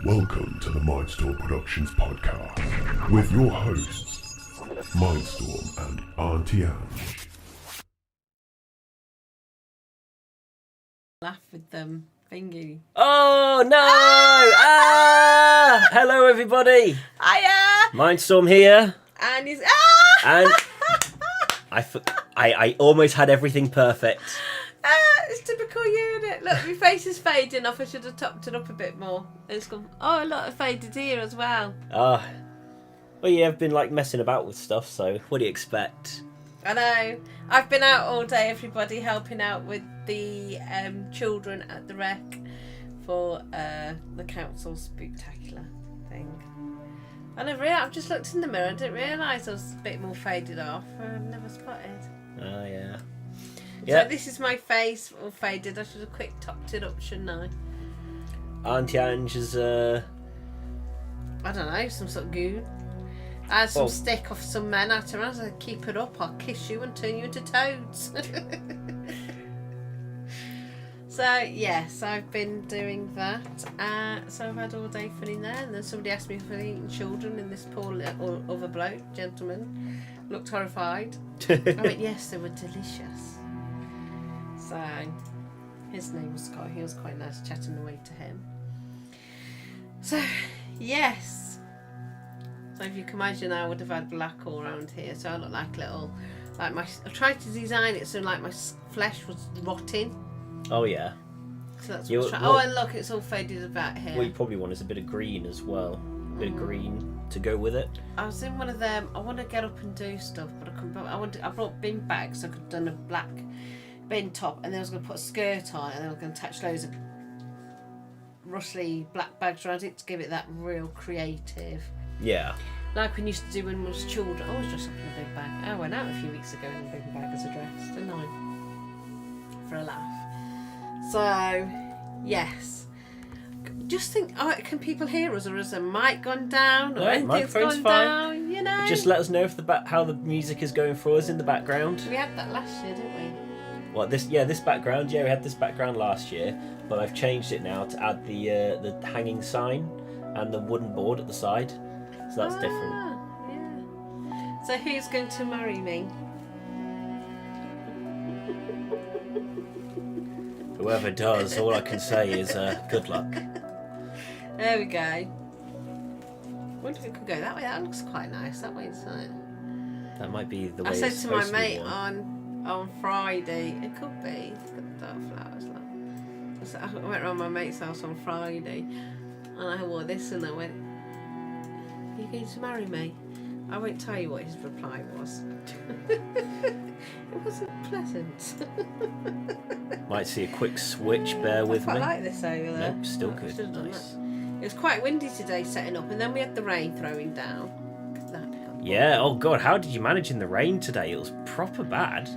Welcome to the Mindstorm Productions podcast with your hosts, Mindstorm and Auntie Ange. Laugh with them thingy. Oh no! Hello everybody. Hiya! Mindstorm here, And he's and I almost had everything perfect. it's typical you, isn't it? Look, my face is fading off. I should have topped it up a bit more. It's gone. Oh, look, it faded here as well. Well, yeah, I've been like messing about with stuff. So what do you expect? I know. I've been out all day, everybody, helping out with the children at the rec for the council spectacular thing. I've just looked in the mirror. I didn't realise I was a bit more faded off. I've never spotted. Oh yeah. So this is my face all faded. I should have quick topped it up, shouldn't I? Auntie Ange is I don't know, some sort of goo. I had some stick off some men at her. I said, keep it up, I'll kiss you and turn you into toads. So, yes, I've been doing that. So I've had all day fun in there. And then somebody asked me if I'd eaten children, and this poor little other bloke, gentleman, looked horrified. I went, yes, they were delicious. So, his name was Scott. He was quite nice chatting away to him. So, yes. So if you can imagine, I would have had black all around here. So I look like little, I tried to design it so like my flesh was rotting. Oh yeah. So that's what oh, and look, it's all faded about here. What you probably want is a bit of green as well. A bit of green to go with it. I was in one of them. I want to get up and do stuff, but I couldn't. I brought bin bags so I could have done a black bin top, and then I was going to put a skirt on, and then I was going to attach loads of rustly black bags around it to give it that real creative. Yeah. Like we used to do when we was children. I always dress up in a big bag. I went out a few weeks ago in a big bag as a dress, didn't I? For a laugh. So, yes. Just think, can people hear us, or has the mic gone down, or anything's gone down? You know. Just let us know if how the music is going for us in the background. We had that last year, didn't we? What this background? Yeah, we had this background last year, but I've changed it now to add the hanging sign and the wooden board at the side. So that's different. Yeah. So who's going to marry me? Whoever does, all I can say is good luck. There we go. I wonder if it could go that way. That looks quite nice. That way, isn't it? That might be the way. I said it's to my supposed to be mate on Friday. It could be. It's got dark flowers. Like. I went round my mate's house on Friday, and I wore this, and I went, "Are you going to marry me?" I won't tell you what his reply was. It wasn't pleasant. Might see a quick switch, bear with me. I like this over there. Nope, still good. Nice. It was quite windy today setting up, and then we had the rain throwing down. Yeah, oh god, how did you manage in the rain today? It was proper bad.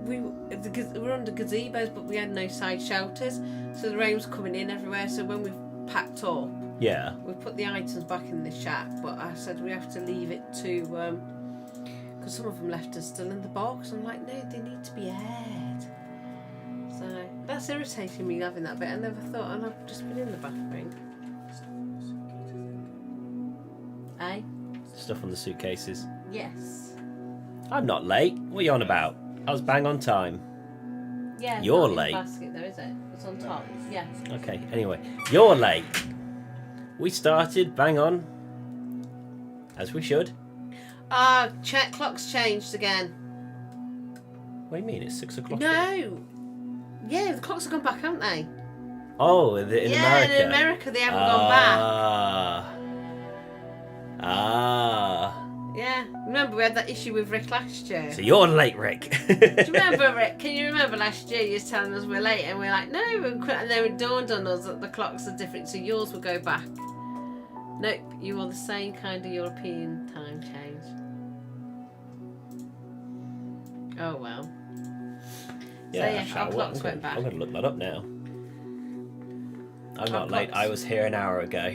We were under gazebos, but we had no side shelters, so the rain was coming in everywhere. So when we packed up, yeah, we put the items back in the shack, but I said we have to leave it to, because some of them left us still in the box. I'm like, no, they need to be aired. So that's irritating me having that bit. I never thought, and I've just been in the bathroom. Eh? Stuff on the suitcases. Yes. I'm not late. What are you on about? I was bang on time. Yeah. You're not late. In the basket though, is it? It's on top. Yes. Okay. Anyway, you're late. We started bang on, as we should. Clock's changed again. What do you mean? It's 6 o'clock. No. Yeah, the clocks have gone back, haven't they? Oh, in America. Yeah, in America they haven't gone back. Yeah. Remember we had that issue with Rick last year. So you're late, Rick. Do you remember, Rick? Can you remember last year you was telling us we're late, and we're like, no, and then it dawned on us that the clocks are different, so yours will go back. Nope, you are the same kind of European time change. Oh well. Yeah, so, our clocks went back. I'm going to look that up now. I'm not late. I was here an hour ago.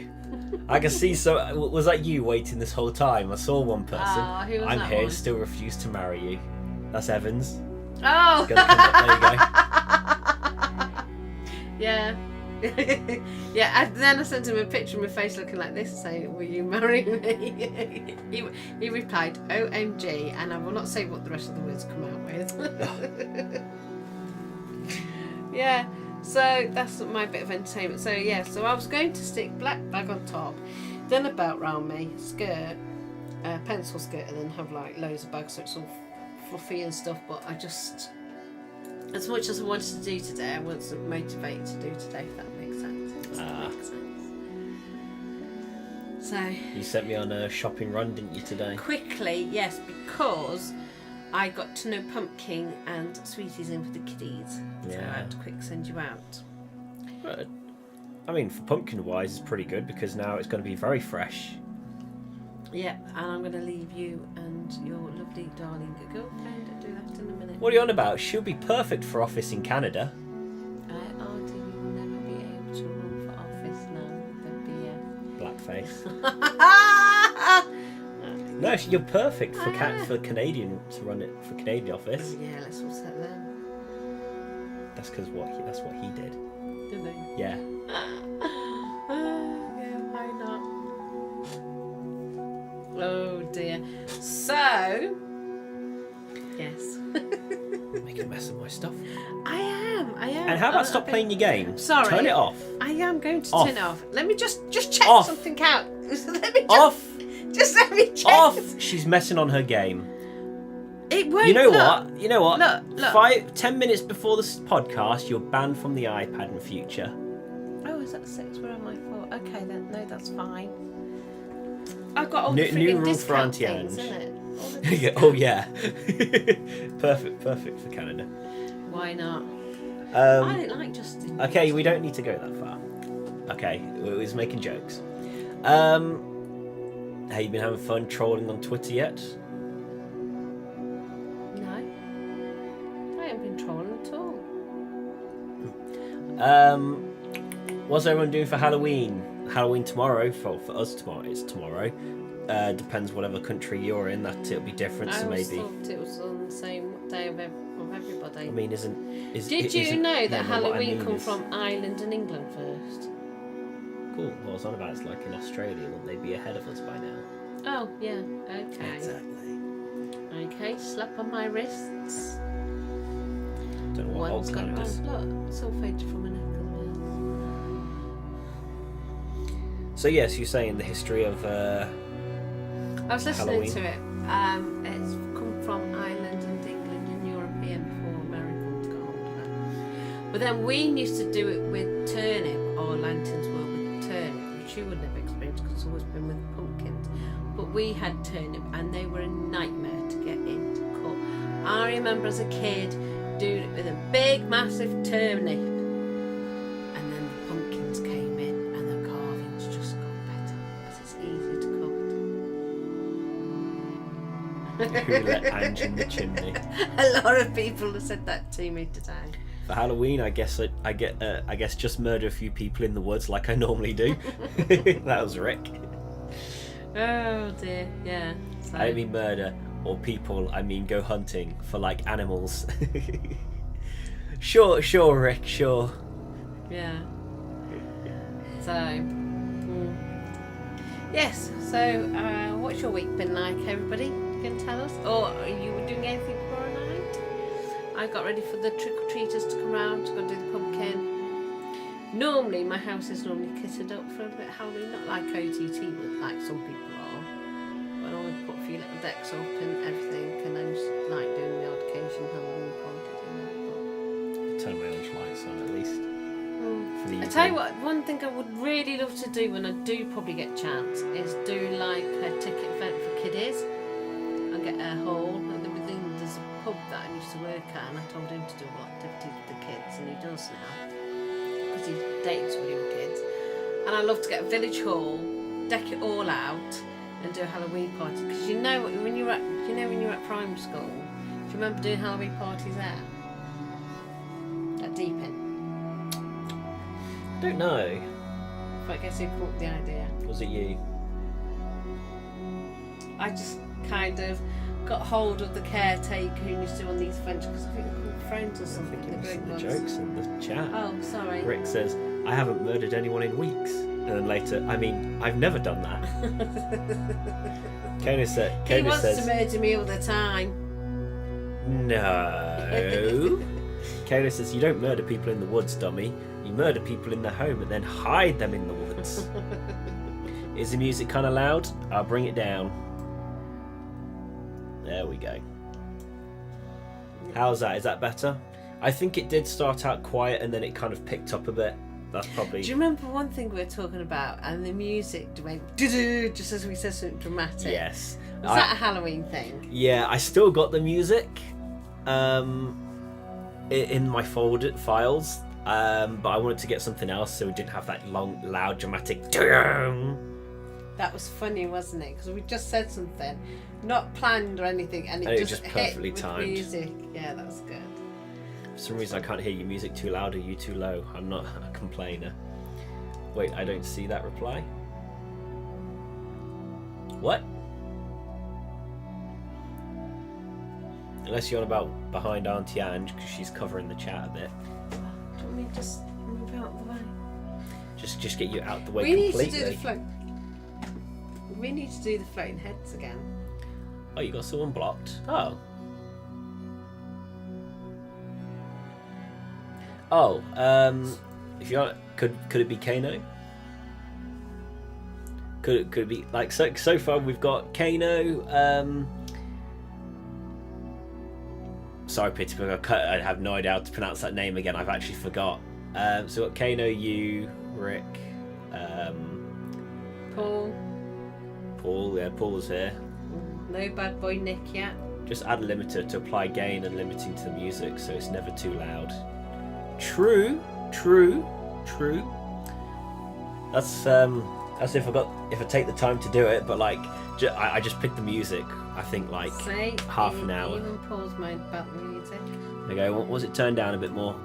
I can see. So was that you waiting this whole time? I saw one person. Who was I'm that here. one? Still refuse to marry you. That's Evans. Oh. There you go. Yeah. Yeah, and then I sent him a picture of my face looking like this, saying, "Will you marry me?" he replied, "OMG," and I will not say what the rest of the words come out with. Yeah, so that's my bit of entertainment. So yeah, so I was going to stick black bag on top, then a belt round me, skirt, pencil skirt, and then have like loads of bags so it's all fluffy and stuff. But I just, as much as I wanted to do today, I wasn't motivated to do today, if that makes sense. Does that make sense? So You sent me on a shopping run, didn't you, today? quickly, yes, because I got to know Pumpkin and Sweetie's in for the kiddies. So I Yeah. had to quick send you out. But, I mean, for pumpkin wise, it's pretty good because now it's going to be very fresh. Yeah, and I'm going to leave you and your lovely darling girlfriend and do that in a minute. What are you on about? She'll be perfect for office in Canada. Auntie, you will never be able to run for office now. Blackface. No, you're perfect for for Canadian to run it for Canadian office. Yeah, let's all set them. That's because that's what he did. Did they? Yeah. Yeah, why not? Oh dear. So, yes. Make a mess of my stuff. I am. And how about stop playing your game? Sorry. Turn it off. I am going to Off. turn it off. Let me just check Off. something out. Let me Off. Just let me check. Off. She's messing on her game. It won't. You know look. what? You know what? Look. 10 minutes before this podcast, you're banned from the iPad in future. Oh, is that 6? We're on my 4. Okay, then. No, that's fine. I've got all New the friggin' rule for discount Auntie things, Ange. isn't it? All the discount. Oh yeah. perfect for Canada. Why not? I didn't like Justin. Okay, we don't need to go that far. Okay, we was making jokes. Have you been having fun trolling on Twitter yet? No. I haven't been trolling at all. What's everyone doing for Halloween? Halloween tomorrow. For us tomorrow, it's tomorrow. Depends whatever country you're in. That it'll be different. I So always maybe. thought it was on the same day of everybody. I mean, Did you know that what I Halloween mean come is- from Ireland and England first? Cool. What I was on about is like in Australia, wouldn't they be ahead of us by now? Oh, yeah. Okay. Exactly. Okay, slap on my wrists. Don't know what One's old got kind is. Look, it's all faded from my neck as well. So yes, you're saying the history of I was listening Halloween. to it. It's come from Ireland and England and European before Americans got hold of it. But then we used to do it with turnip, or lanterns were with turnip, which you would never experience because it's always been with pumpkins. But we had turnip and they were a nightmare to get into cut. I remember as a kid doing it with a big massive turnip. And then the pumpkins came in and the carvings just got better because it's easy to cut. Who let Ange in the chimney. A lot of people have said that to me today. For Halloween, I guess just murder a few people in the woods like I normally do. That was Rick. Oh dear, yeah. So, I don't mean murder or people. I mean go hunting for like animals. Sure, Rick. Sure. yeah. So, yes. So, what's your week been like, everybody? You can tell us. Or are you doing anything tomorrow night? I got ready for the trick-or-treaters to come round to go do the pumpkin. Normally, my house is normally kitted up for a bit of Halloween, not like OTT, but like some people are. But I always put a few little decks up and everything, and then just like doing the odd occasion Halloween party dinner. Turn my orange lights on at least. For the I tell you evening. what, one thing I would really love to do when I do probably get a chance is do like a ticket event for kiddies. I'll get a hall, and there's a pub that I used to work at, and I told him to do all activities with the kids, and he does now. Because he dates when he was kids. And I love to get a village hall, deck it all out, and do a Halloween party. Because you know when you're at primary school, do you remember doing Halloween parties there? At Deep End. I don't know. But I guess who caught the idea. Was it you? I just kind of got hold of the caretaker who used to do on these events because I think they're called friends or I something. think The it was big the ones. jokes in the chat. Oh, sorry. Rick says, I haven't murdered anyone in weeks. And then later, I mean, I've never done that. Caino He wants says, to murder me all the time. no. Caino says, you don't murder people in the woods, dummy. You murder people in their home and then hide them in the woods. Is the music kind of loud? I'll bring it down. There we go. How's that? Is that better? I think it did start out quiet and then it kind of picked up a bit. That's probably... Do you remember one thing we were talking about and the music went doo-doo just as we said something dramatic? Yes. Was that a Halloween thing? Yeah, I still got the music in my folded files, but I wanted to get something else so we didn't have that long, loud, dramatic... That was funny, wasn't it? Because we just said something, not planned or anything, and it just perfectly hit with timed. music. Yeah, that was good. For some reason I can't hear your music too loud or you too low. I'm not a complainer. Wait, I don't see that reply. What? Unless you're on about behind Auntie Ange because she's covering the chat a bit. Don't we just move out of the way? Just get you out the way We completely. need to do the float. We need to do the floating heads again. Oh, you got someone blocked? Oh. Oh, if you want, could it be Caino? Could it be like so far we've got Caino, sorry Pitybug, I have no idea how to pronounce that name again, I've actually forgot. So we've got Caino, you, Rick, Paul, yeah, Paul's here. No bad boy Nick yet. Just add a limiter to apply gain and limiting to the music so it's never too loud. True. That's if I take the time to do it, but like I just picked the music. I think like half an hour. Even Paul's mind about the music. Okay, what was it turned down a bit more?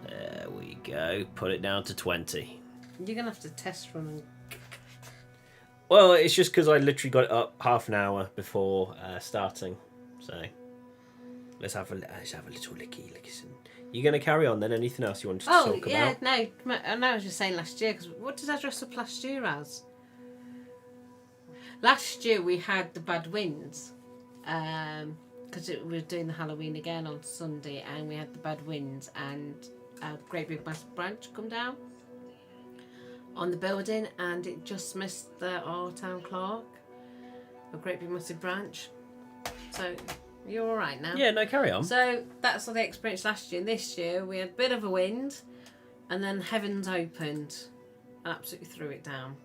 There we go. Put it down to 20. You're gonna have to test run. And... Well, it's just because I literally got it up half an hour before starting, so. Let's have a little listen. You gonna carry on then? Anything else you wanted to talk about? Yeah, no. I know I was just saying last year because what did I dress up last year as? Last year we had the bad winds, because we were doing the Halloween again on Sunday, and we had the bad winds and a great big massive branch come down on the building, and it just missed our town clock. A great big massive branch. So. You're all right now? Yeah, no, carry on. So that's what they experienced last year. And this year we had a bit of a wind and then heavens opened and absolutely threw it down.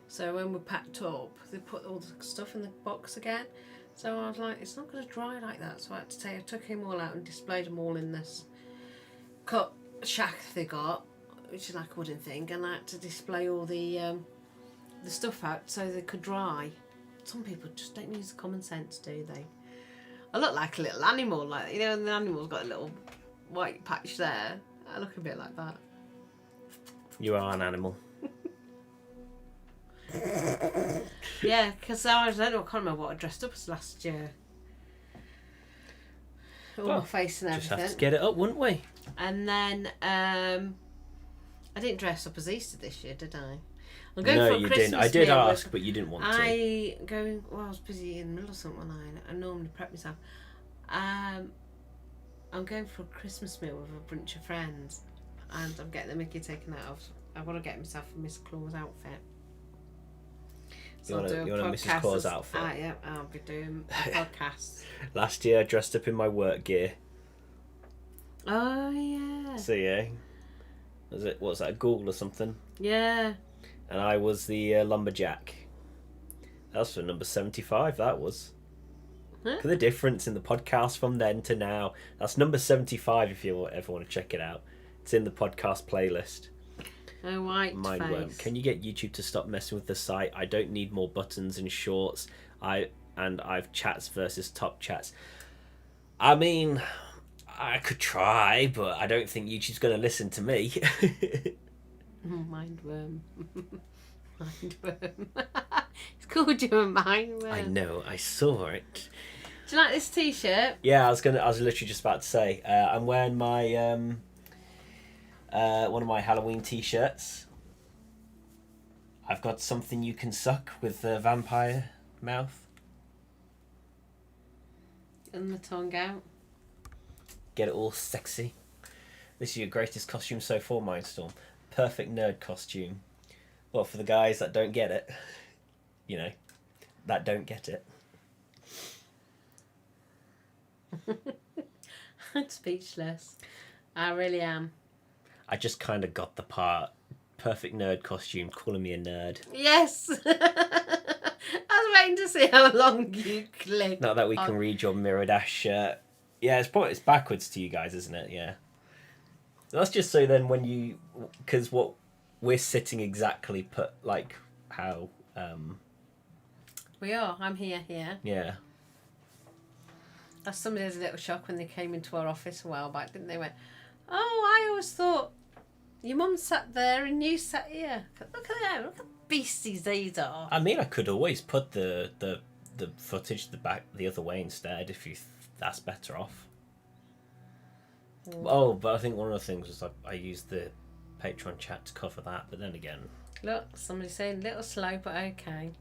So when we packed up, they put all the stuff in the box again. So I was like, it's not going to dry like that. So I took him all out and displayed them all in this cut shack they got, which is like a wooden thing. And I had to display all the stuff out so they could dry. Some people just don't use common sense, do they? I look like a little animal, like, you know, and the animal's got a little white patch there. I look a bit like that. You are an animal. Yeah, because I can't remember what I dressed up as last year. All my face and everything. Just have to get it up, wouldn't we? And then I didn't dress up as Easter this year, did I? I'm going No, for a you Christmas didn't. I did meal ask, with- but you didn't want to. I was busy in the middle of something. I normally prep myself. I'm going for a Christmas meal with a bunch of friends, and I'm getting the Mickey taken out of. I want to get myself a Miss Claus outfit. So you want a Mrs. Claus outfit? Yeah, I'll be doing a podcast. Last year I dressed up in my work gear. Oh yeah. So yeah, what's that, a ghoul or something? Yeah. And I was the lumberjack. That was for number 75, that was. Huh? Look at the difference in the podcast from then to now. That's number 75 if you ever want to check it out. It's in the podcast playlist. Oh, white Mindworm. face. Can you get YouTube to stop messing with the site? I don't need more buttons and shorts. I've chats versus top chats. I mean, I could try, but I don't think YouTube's going to listen to me. Mindworm. Mindworm. It's called you a mindworm. I know, I saw it. Do you like this t-shirt? Yeah, I was literally just about to say, I'm wearing my one of my Halloween t-shirts. I've got something you can suck with the vampire mouth. And the tongue out. Get it all sexy. This is your greatest costume so far, Mindstorm. Perfect nerd costume. Well, for the guys that don't get it, you know, that don't get it. I'm speechless. I really am. I just kind of got the part. Perfect nerd costume, calling me a nerd. Yes! I was waiting to see how long you click. Not that we can read your Mirror Dash shirt. Yeah, it's backwards to you guys, isn't it? Yeah. That's just so then when you... Because what we're sitting exactly put, like, how... We are. I'm here. Yeah. Somebody was a little shocked when they came into our office a while back, didn't they? Went, oh, I always thought your mum sat there and you sat here. Look at them. Look at beasties these are. I mean, I could always put the footage the other way instead if that's better off. Oh, but I think one of the things was I used the Patreon chat to cover that, but then again... Look, somebody's saying a little slow, but okay.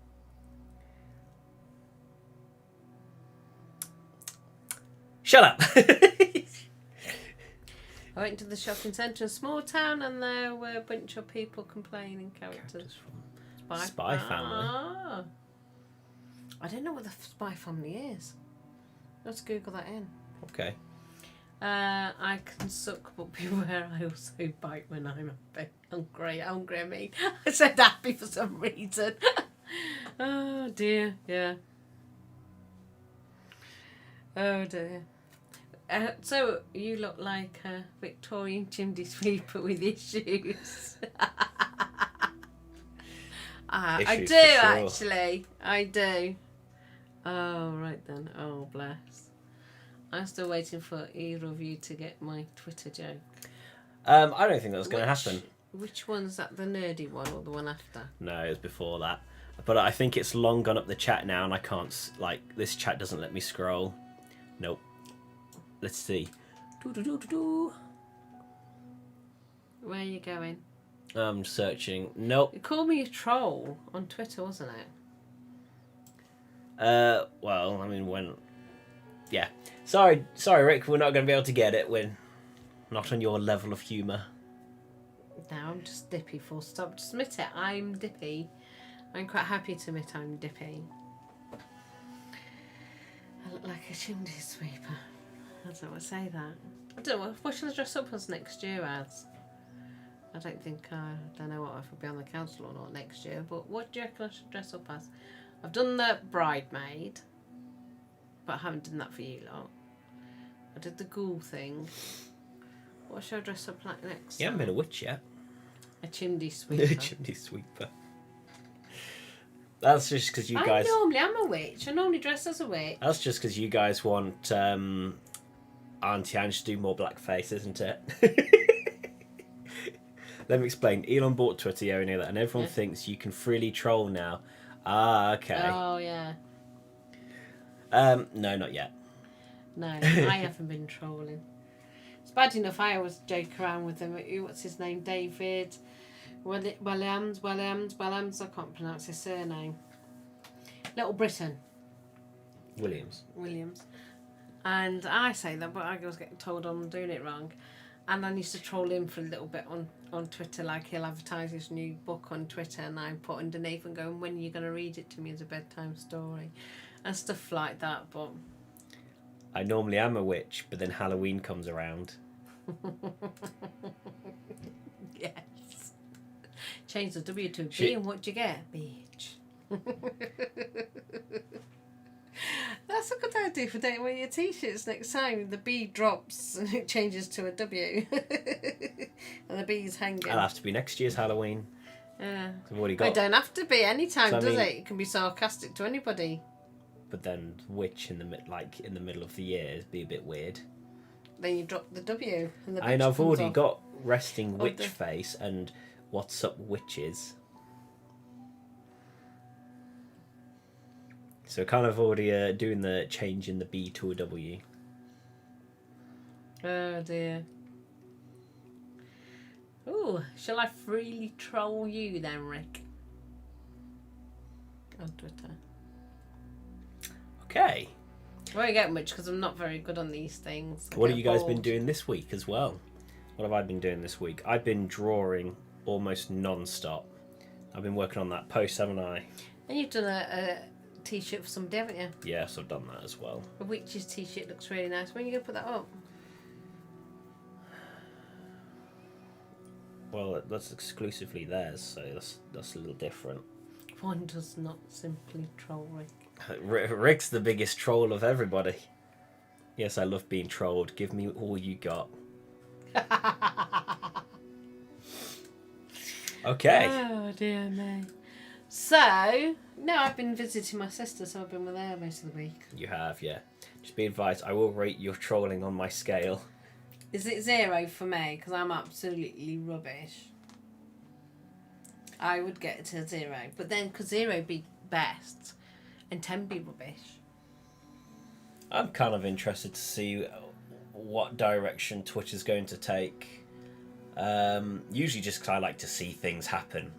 Shut up! I went to the shopping centre in a small town and there were a bunch of people complaining characters from Spy Family. Ah. I don't know what the Spy Family is. Let's Google that in. Okay. I can suck, but beware, I also bite when I'm hungry. Hungry, I mean. I said happy for some reason. Oh dear, yeah. Oh dear. So you look like a Victorian chimney sweeper with issues. I do Issues for sure. actually. I do. Oh right then. Oh bless. I'm still waiting for either of you to get my Twitter joke. I don't think that's going to happen. Which one's that? The nerdy one or the one after? No, it was before that. But I think it's long gone up the chat now, and I can't this chat doesn't let me scroll. Nope. Let's see. Where are you going? I'm searching. Nope. You called me a troll on Twitter, wasn't it? Well, I mean, when... Yeah. Sorry, Rick, we're not going to be able to get it. We're not on your level of humour. No, I'm just dippy, full stop. Just admit it, I'm dippy. I'm quite happy to admit I'm dippy. I look like a chimney sweeper. I don't want to say that. I don't know. What should I dress up as next year as? I don't know what if I'll be on the council or not next year, but what do you reckon I should dress up as? I've done the bridemaid, but I haven't done that for you lot. I did the ghoul thing. What should I dress up like next? You haven't been a witch yet. A chimney sweeper. Chimney sweeper. That's just because you guys... I normally am a witch. I normally dress as a witch. That's just because you guys want Auntie Ange to do more blackface, isn't it? Let me explain. Elon bought Twitter, yeah, we know that, and everyone thinks you can freely troll now. Ah, okay. Oh, yeah. No, not yet. No, I haven't been trolling. It's bad enough I always joke around with him. What's his name? David Williams. I can't pronounce his surname. Little Britain. Williams. And I say that, but I was getting told I'm doing it wrong. And I used to troll him for a little bit on Twitter, like he'll advertise his new book on Twitter and I put underneath and going, when are you going to read it to me as a bedtime story? And stuff like that, but... I normally am a witch, but then Halloween comes around. Yes. Change the W to a B and what do you get? Bitch. That's a good idea for dating one of your t-shirts next time. The B drops and it changes to a W. And the B's hanging. I'll have to be next year's Halloween. Yeah. I've already got... It don't have to be any time, So, does it? It can be sarcastic to anybody. But then witch in the middle of the year would be a bit weird. Then you drop the W and the And bitch I've comes already off. got resting Oh, witch the- face and what's up witches. So kind of already doing the change in the B to a W. Oh dear. So, shall I freely troll you then, Rick? On Twitter. Okay. I won't get much because I'm not very good on these things. What have you guys been doing this week as well? What have I been doing this week? I've been drawing almost non-stop. I've been working on that post, haven't I? And you've done a t-shirt for somebody, haven't you? Yes, I've done that as well. A witch's t-shirt looks really nice. When are you going to put that up? Well, that's exclusively theirs, so that's a little different. One does not simply troll Rick. Rick's the biggest troll of everybody. Yes, I love being trolled. Give me all you got. Okay. Oh dear me. So, no, I've been visiting my sister, so I've been with her most of the week. You have, yeah. Just be advised, I will rate your trolling on my scale. Is it 0 for me? Because I'm absolutely rubbish. I would get it to 0. But then, could 0 be best and 10 be rubbish? I'm kind of interested to see what direction Twitter's going to take. Usually just because I like to see things happen.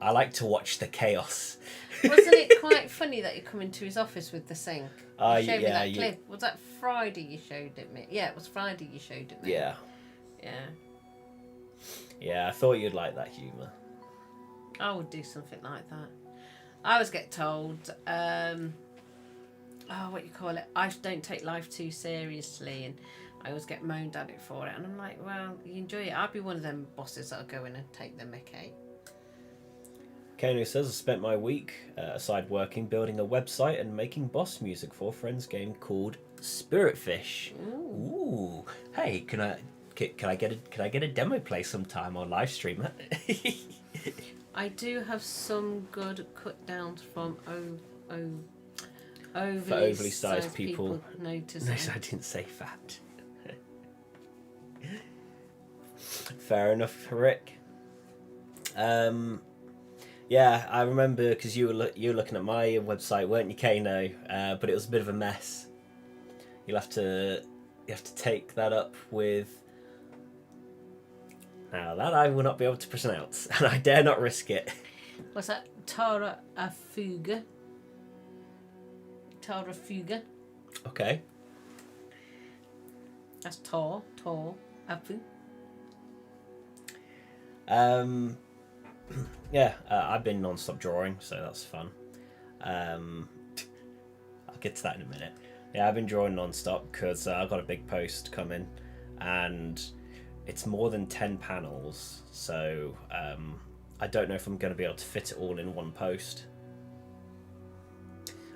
I like to watch the chaos. Wasn't it quite funny that you come into his office with the sink? You showed me yeah, that clip. Was that Friday you showed it me? Yeah, it was Friday you showed it me. Yeah. Yeah. Yeah, I thought you'd like that humour. I would do something like that. I always get told, what you call it? I don't take life too seriously, and I always get moaned at it for it. And I'm like, well, you enjoy it. I'll be one of them bosses that'll go in and take the mickey. Caino says, I spent my week aside working, building a website and making boss music for a friend's game called Spiritfish. Ooh. Hey, can I get a demo play sometime or live stream it? I do have some good cut downs from overly sized people noticing. No, I didn't say fat. Fair enough, Rick. Yeah, I remember because you were looking at my website, weren't you, Caino? But it was a bit of a mess. You have to take that up with. Now that I will not be able to pronounce, and I dare not risk it. What's that? Tara Fuga. Tara Fuga. Okay. That's Tor Afu. Yeah, I've been non-stop drawing, so that's fun. I'll get to that in a minute. Yeah, I've been drawing non-stop because I've got a big post coming, and it's more than 10 panels, so I don't know if I'm going to be able to fit it all in one post.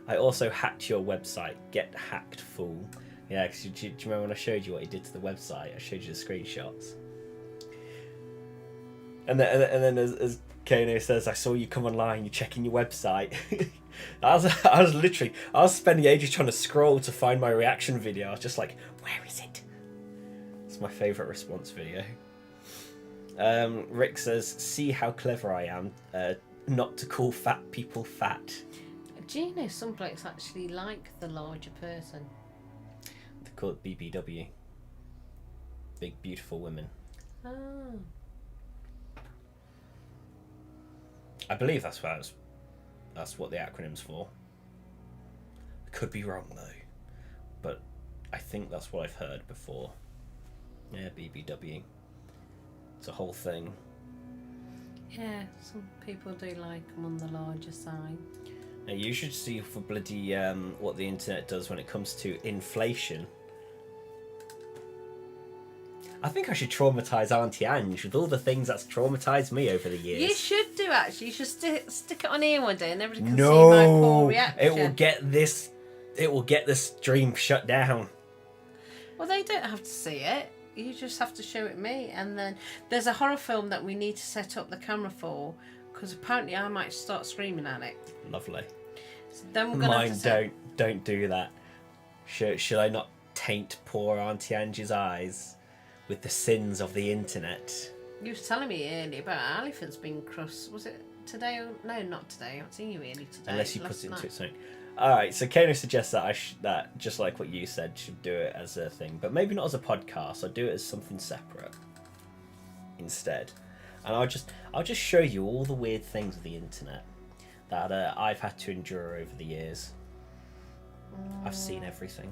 I also hacked your website. Get hacked, fool. Yeah, because do you remember when I showed you what he did to the website? I showed you the screenshots. And then as Caino says, I saw you come online, you're checking your website. I was spending ages trying to scroll to find my reaction video. I was just like, where is it? It's my favourite response video. Rick says, see how clever I am not to call fat people fat. Do you know some blokes actually like the larger person? They call it BBW. Big Beautiful Women. Oh. I believe that's what the acronym's for. I could be wrong though, but I think that's what I've heard before. Yeah, BBW. It's a whole thing. Yeah, some people do like them on the larger side. Now you should see for bloody what the internet does when it comes to inflation. I think I should traumatise Auntie Ange with all the things that's traumatised me over the years. You should do, actually. You should stick it on here one day and everybody can see my poor reaction. It will get this stream shut down. Well, they don't have to see it. You just have to show it me. And then there's a horror film that we need to set up the camera for, because apparently I might start screaming at it. Lovely. So then we're gonna have to don't do that. Should I not taint poor Auntie Ange's eyes with the sins of the internet? You were telling me earlier about elephants being crushed. Was it today? No, not today. I've seen you earlier today. Unless you put it into something. Alright, so Caino suggests that that, just like what you said, should do it as a thing. But maybe not as a podcast. I'd do it as something separate. instead, and I'll just show you all the weird things of the internet that I've had to endure over the years. I've seen everything.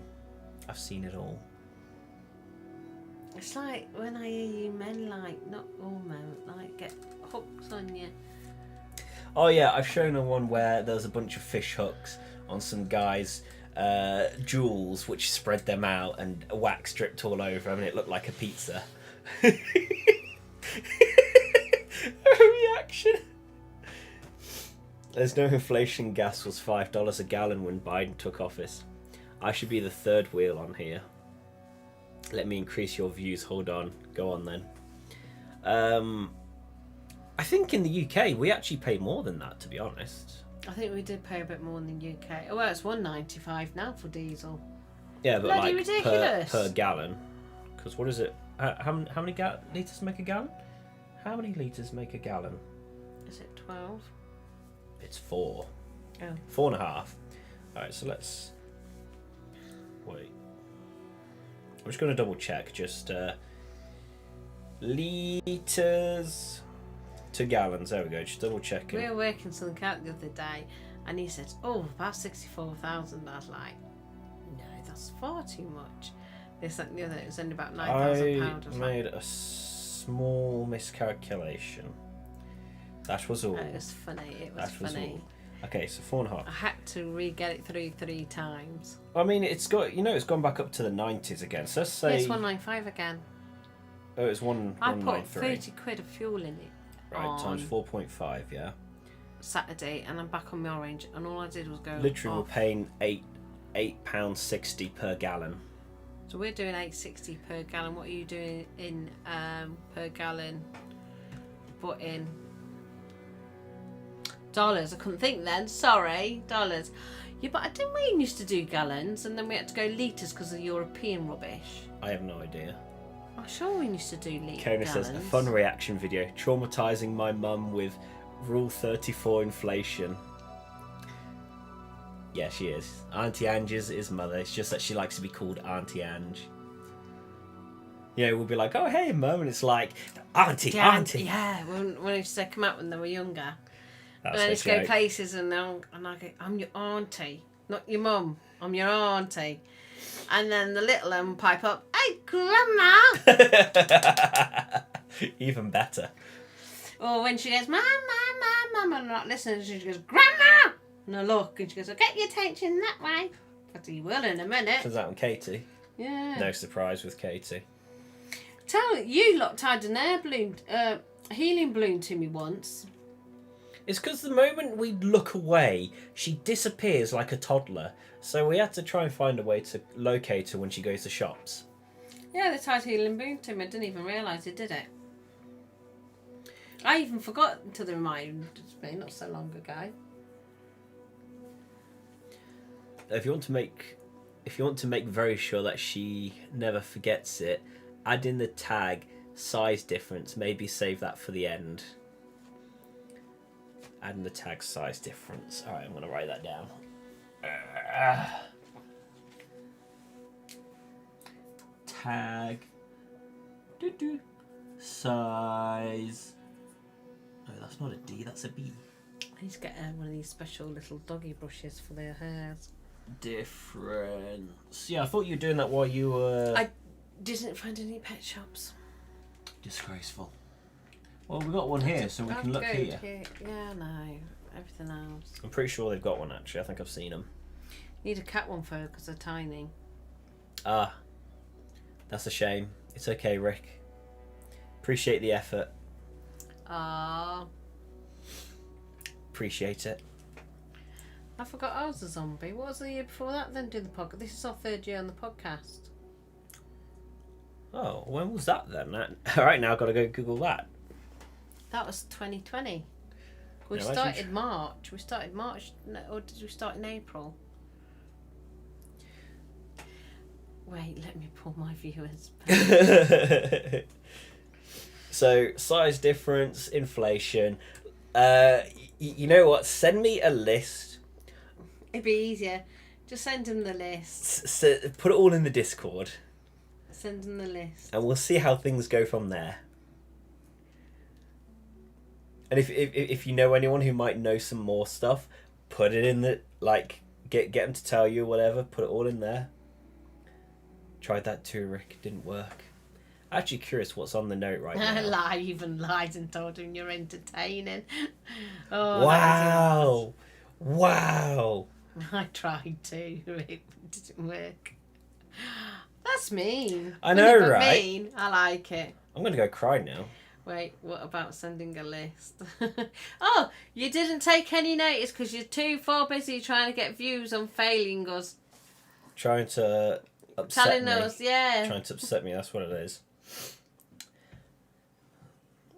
I've seen it all. It's like when I hear you men, like, not all men, like, get hooks on you. Oh yeah, I've shown her one where there's a bunch of fish hooks on some guys' jewels, which spread them out and wax dripped all over them, and it looked like a pizza. Reaction. There's no inflation. Gas was $5 a gallon when Biden took office. I should be the third wheel on here. Let me increase your views. Hold on. Go on then. I think in the UK we actually pay more than that, to be honest. I think we did pay a bit more in the UK. Oh, well, it's $1.95 now for diesel. Yeah, but bloody like ridiculous. Per gallon. Because what is it? How many litres make a gallon? How many litres make a gallon? Is it 12? It's 4. Oh. 4.5. Alright, so let's... Wait. I'm just going to double check. Just litres to gallons. There we go. Just double checking. We were working something out the other day, and he said, "Oh, about 64,000." I was like, "No, that's far too much." This, that, and the other. It was only about £9,000. I made a small miscalculation. That was all. It was funny. It was funny. Okay, so 4.5. I had to re-get it through 3 times. I mean, it's got, it's gone back up to the 90s again. So let's say Yeah, it's 195 again. Oh, it's one. I 193. put 30 quid of fuel in it. Right, times 4.5, yeah. Saturday, and I'm back on my orange, and all I did was go. Literally, off. we're paying £8.60 per gallon. So we're doing $8.60 per gallon. What are you doing in per gallon? But in dollars. I couldn't think then. Sorry, dollars. Yeah, but I didn't. We used to do gallons, and then we had to go litres because of European rubbish. I have no idea. I'm sure we used to do Caino gallons. says, a fun reaction video. Traumatising my mum with Rule 34 inflation. Yeah, she is. Auntie Ange is mother. It's just that she likes to be called Auntie Ange. We'll be like, oh, hey, Mum. And it's like, Auntie. Yeah, when I used to come out when they were younger. That's and I a used to go joke. places and I go, I'm your auntie, not your mum. I'm your auntie. And then the little one would pipe up, hey, Grandma. Even better. Or when she goes, Mum, and I'm not listening, she goes, Grandma. And I look and she goes, I'll get your attention that way. But you will in a minute. Turns out on Katie. Yeah. No surprise with Katie. Tell you lot tied an air balloon, helium balloon to me once. It's because the moment we look away, she disappears like a toddler. So we had to try and find a way to locate her when she goes to shops. Yeah, they tied helium balloon to me. I didn't even realise it, did it? I even forgot until they reminded me not so long ago. If you want to make very sure that she never forgets it, add in the tag size difference. Maybe save that for the end. Add in the tag size difference. All right, I'm going to write that down. Tag size. Oh, that's not a D, that's a B. I need to get one of these special little doggy brushes for their hairs. Difference. Yeah, I thought you were doing that while you were... I didn't find any pet shops. Disgraceful. Well, we've got one here, so we can look here. Yeah, no. Everything else. I'm pretty sure they've got one, actually. I think I've seen them. Need a cat one for because they're tiny. Ah. That's a shame. It's okay, Rick. Appreciate the effort. Ah. Appreciate it. I forgot I was a zombie. What was the year before that then doing the podcast? This is our 3rd year on the podcast. Oh, when was that then? Alright, now I've got to go Google that. That was 2020. We No, started March. We started March, or did we start in April? Wait, let me pull my viewers. So, size difference, inflation. You know what? Send me a list. It'd be easier. Just send them the list. Put it all in the Discord. Send them the list. And we'll see how things go from there. And if you know anyone who might know some more stuff, put it in the, like, get them to tell you whatever. Put it all in there. Tried that too, Rick. Didn't work. Actually curious what's on the note right now. I even lied and told him you're entertaining. Oh, Wow. Wow. I tried to. It didn't work. That's mean. I know, But right? Mean. I like it. I'm going to go cry now. Wait, what about sending a list? Oh, you didn't take any notice because you're too far busy trying to get views on failing us. Trying to upset Telling me. us, yeah. Trying to upset me, that's what it is.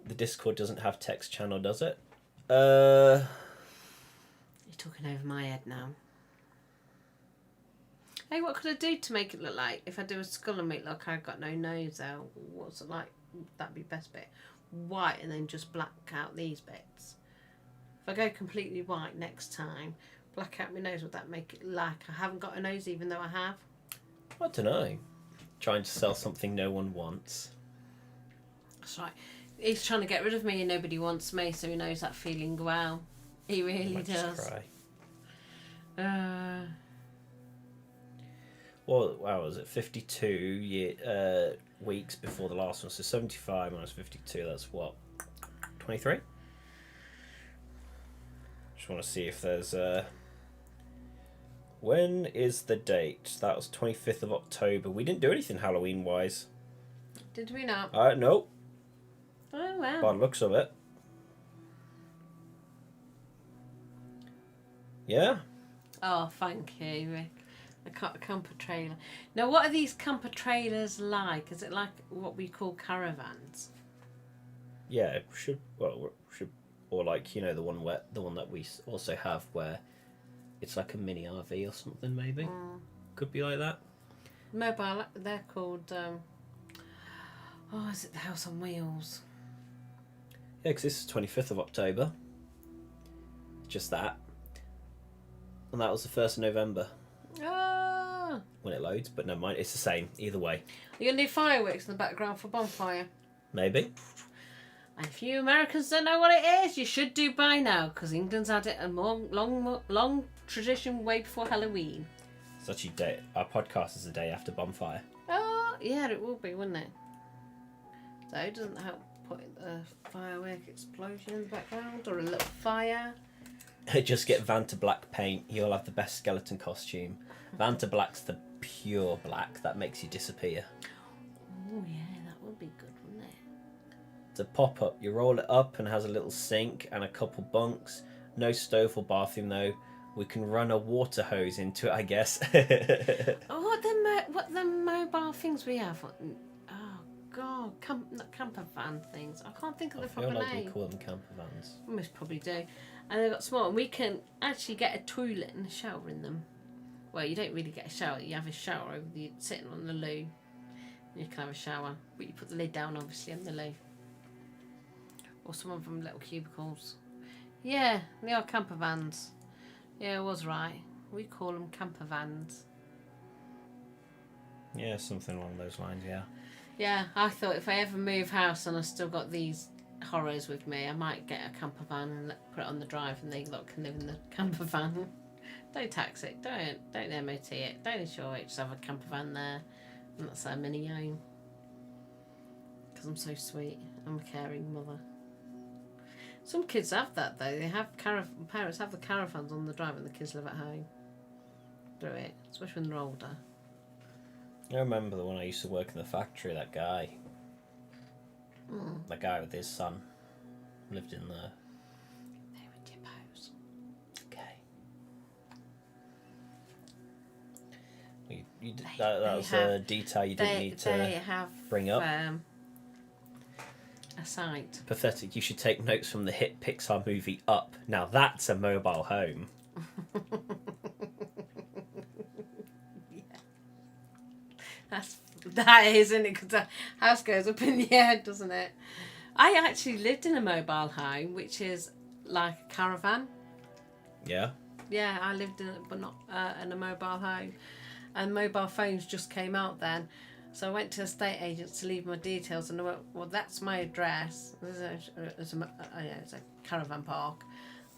The Discord doesn't have text channel, does it? You're talking over my head now. Hey, what could I do to make it look like? If I do a skull and make it look like I've got no nose out, what's it like? That'd be best bit. White and then just black out these bits. If I go completely white next time, black out my nose, would that make it like I haven't got a nose even though I have? I don't know. Trying to sell something no one wants. That's right. He's trying to get rid of me and nobody wants me, so he knows that feeling well. He really does. Just cry. Well, wow, was it 52 weeks before the last one? So 75 minus 52, that's what? 23? Just want to see if there's when is the date? That was 25th of October. We didn't do anything Halloween-wise. Did we not? Nope. Oh, wow. By the looks of it. Yeah. Oh, thank you, Rick. A camper trailer. Now, what are these camper trailers like? Is it like what we call caravans? Yeah, or like, you know, the one that we also have where it's like a mini RV or something, maybe. Could be like that. Mobile. They're called. Is it the House on Wheels? Yeah, because this is 25th of October. Just that. And that was the 1st of November. Ah. When it loads, but never mind, it's the same either way. You're gonna do fireworks in the background for bonfire. Maybe. And if you Americans don't know what it is, you should do by now, because England's had it a long tradition way before Halloween. It's actually our podcast is the day after bonfire. Oh, yeah, it will be, wouldn't it? So it doesn't help putting a firework explosion in the background or a little fire. Just get Vanta Black paint. You'll have the best skeleton costume. Vanta Black's the pure black that makes you disappear. Oh yeah, that would be good, wouldn't it? It's a pop-up. You roll it up and it has a little sink and a couple bunks. No stove or bathroom though. We can run a water hose into it, I guess. Oh, what the mobile things we have? Oh God, not camper van things. I can't think of the proper I feel like name. we call them camper vans. We must probably do. And they've got small. And we can actually get a toilet and a shower in them. Well, you don't really get a shower. You have a shower over sitting on the loo. You can have a shower, but you put the lid down, obviously, on the loo. Or some of them little cubicles. Yeah, they are camper vans. Yeah, I was right. We call them camper vans. Yeah, something along those lines, yeah. Yeah, I thought if I ever move house and I still got these horrors with me, I might get a camper van and put it on the drive and they lot can live in the camper van. Don't tax it, don't MOT it, don't insure it, just have a camper van there and that's our mini home. Because I'm so sweet, I'm a caring mother. Some kids have that though, they have parents have the caravans on the drive and the kids live at home. Do it, especially when they're older. I remember the one I used to work in the factory, that guy. That guy with his son lived in there. They were dippos. Okay. That was a detail you didn't need to bring up. A site. Pathetic. You should take notes from the hit Pixar movie Up. Now that's a mobile home. That is, isn't it? Because the house goes up in the air, doesn't it? I actually lived in a mobile home, which is like a caravan. Yeah? Yeah, I lived in it, but not in a mobile home. And mobile phones just came out then. So I went to estate agents to leave my details, and I went, well, that's my address. It's a caravan park.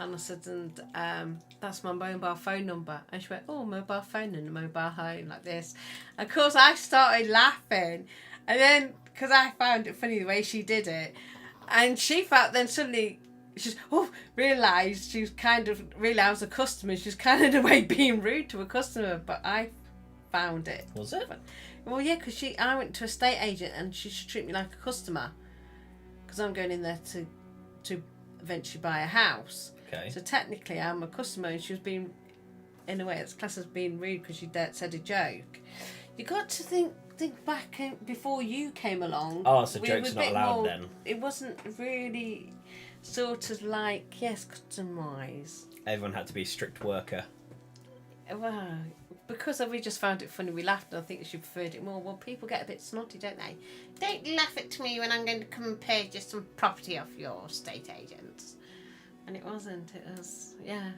And I said, and that's my mobile phone number. And she went, oh, mobile phone and a mobile home, like this. Of course, I started laughing. And then, because I found it funny the way she did it. And she felt then suddenly, she's realised she was kind of, really I was a customer. She was kind of in a way being rude to a customer. But I found it. Was it? Well, yeah, because I went to a estate agent and she should treat me like a customer. Because I'm going in there to eventually buy a house. Okay. So technically I'm a customer, and she was being, in a way, it's classed as being rude because she said a joke. You got to think back before you came along. Oh, so jokes are not allowed then? It wasn't really sort of like, yes, custom-wise. Everyone had to be a strict worker. Well, because we just found it funny, we laughed, and I think she preferred it more. Well, people get a bit snotty, don't they? Don't laugh at me when I'm going to come and purchase some property off your estate agents. And it wasn't. It was, yeah.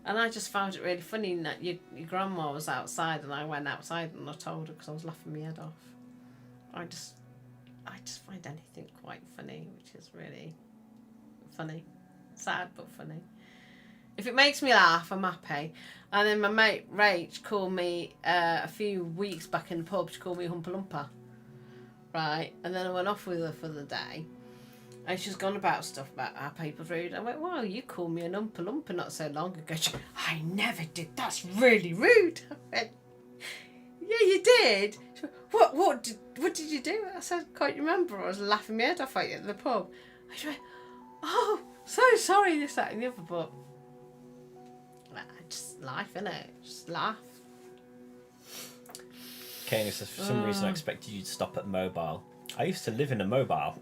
And I just found it really funny that your grandma was outside, and I went outside and I told her because I was laughing my head off. I just find anything quite funny, which is really funny. Sad but funny. If it makes me laugh, I'm happy. And then my mate Rach called me a few weeks back in the pub. She called me Humpa Lumpa. Right? And then I went off with her for the day. And she's gone about stuff about how people's rude. I went, well, you called me an Humpa Lumpa not so long ago. She went, I never did. That's really rude. I went, yeah, you did. She went, what did you do? I said, can't you remember? I was laughing my head off at you at the pub. And she went, oh, so sorry, this, that, and the other, but just life, innit? Just laugh. Caino says, for some reason I expected you to stop at mobile. I used to live in a mobile.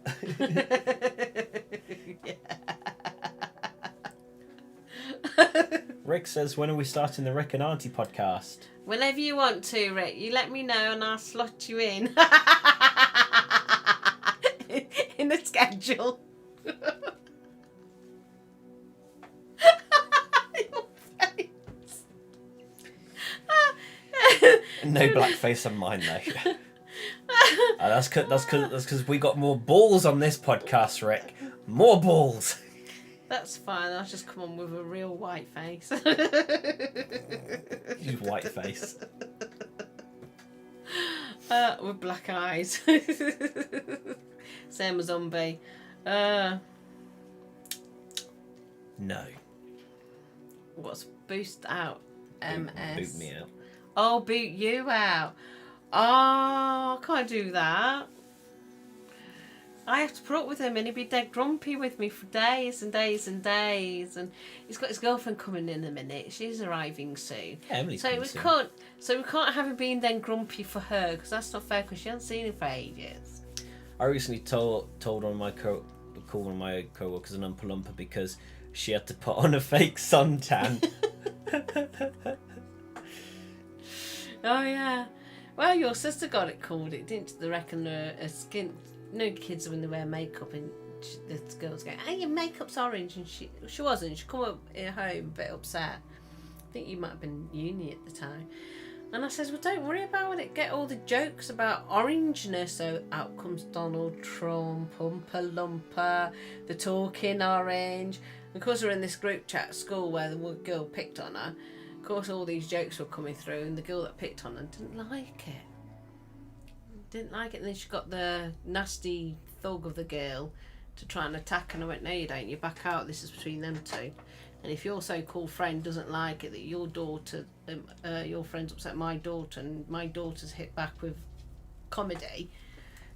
Rick says, when are we starting the Rick and Auntie podcast? Whenever you want to, Rick. You let me know and I'll slot you in. In the schedule. No blackface on mine though. That's because we got more balls on this podcast, Rick. More balls. That's fine. I'll just come on with a real white face. Use white face. With black eyes. Same as zombie. No. What's boost out? MS. Boot me out. Oh, boot you out. Oh, I can't do that. I have to put up with him, and he'd be dead grumpy with me for days and days and days. And he's got his girlfriend coming in a minute. She's arriving soon. Yeah, Emily's so coming we soon. can't have him being then grumpy for her, because that's not fair. Because she hasn't seen him for ages. I recently told one of my co-workers an Oompa Loompa because she had to put on a fake suntan. Oh yeah. Well, your sister got it called it, didn't they? Reckon her skin. No kids when they wear makeup, and the girls go, "Hey, your makeup's orange," and she wasn't. She come up at home a bit upset. I think you might have been uni at the time. And I says, well, don't worry about it. Get all the jokes about orangeness. So out comes Donald Trump, Oompa Loompa, the talking orange. And of course, we're in this group chat at school where the one girl picked on her. Of course, all these jokes were coming through, and the girl that picked on her didn't like it. And then she got the nasty thug of the girl to try and attack, and I went, no, you don't. You back out. This is between them two. And if your so-called friend doesn't like it that your daughter, your friend's upset my daughter, and my daughter's hit back with comedy,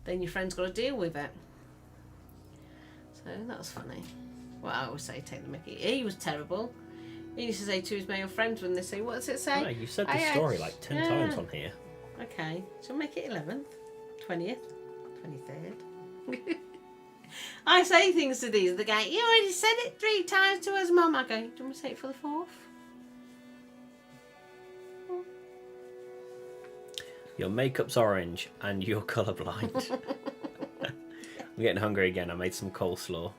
then your friend's got to deal with it. So that was funny. Well, I always say take the mickey. He was terrible. He used to say to his male friends when they say, what does it say? No, you've said this story like 10 times on here. Okay, so make it 11th, 20th, 23rd. I say things to these. They go, you already said it 3 times to us, Mum. I go, do you want me to say it for the 4th? Your makeup's orange and you're colourblind. I'm getting hungry again. I made some coleslaw.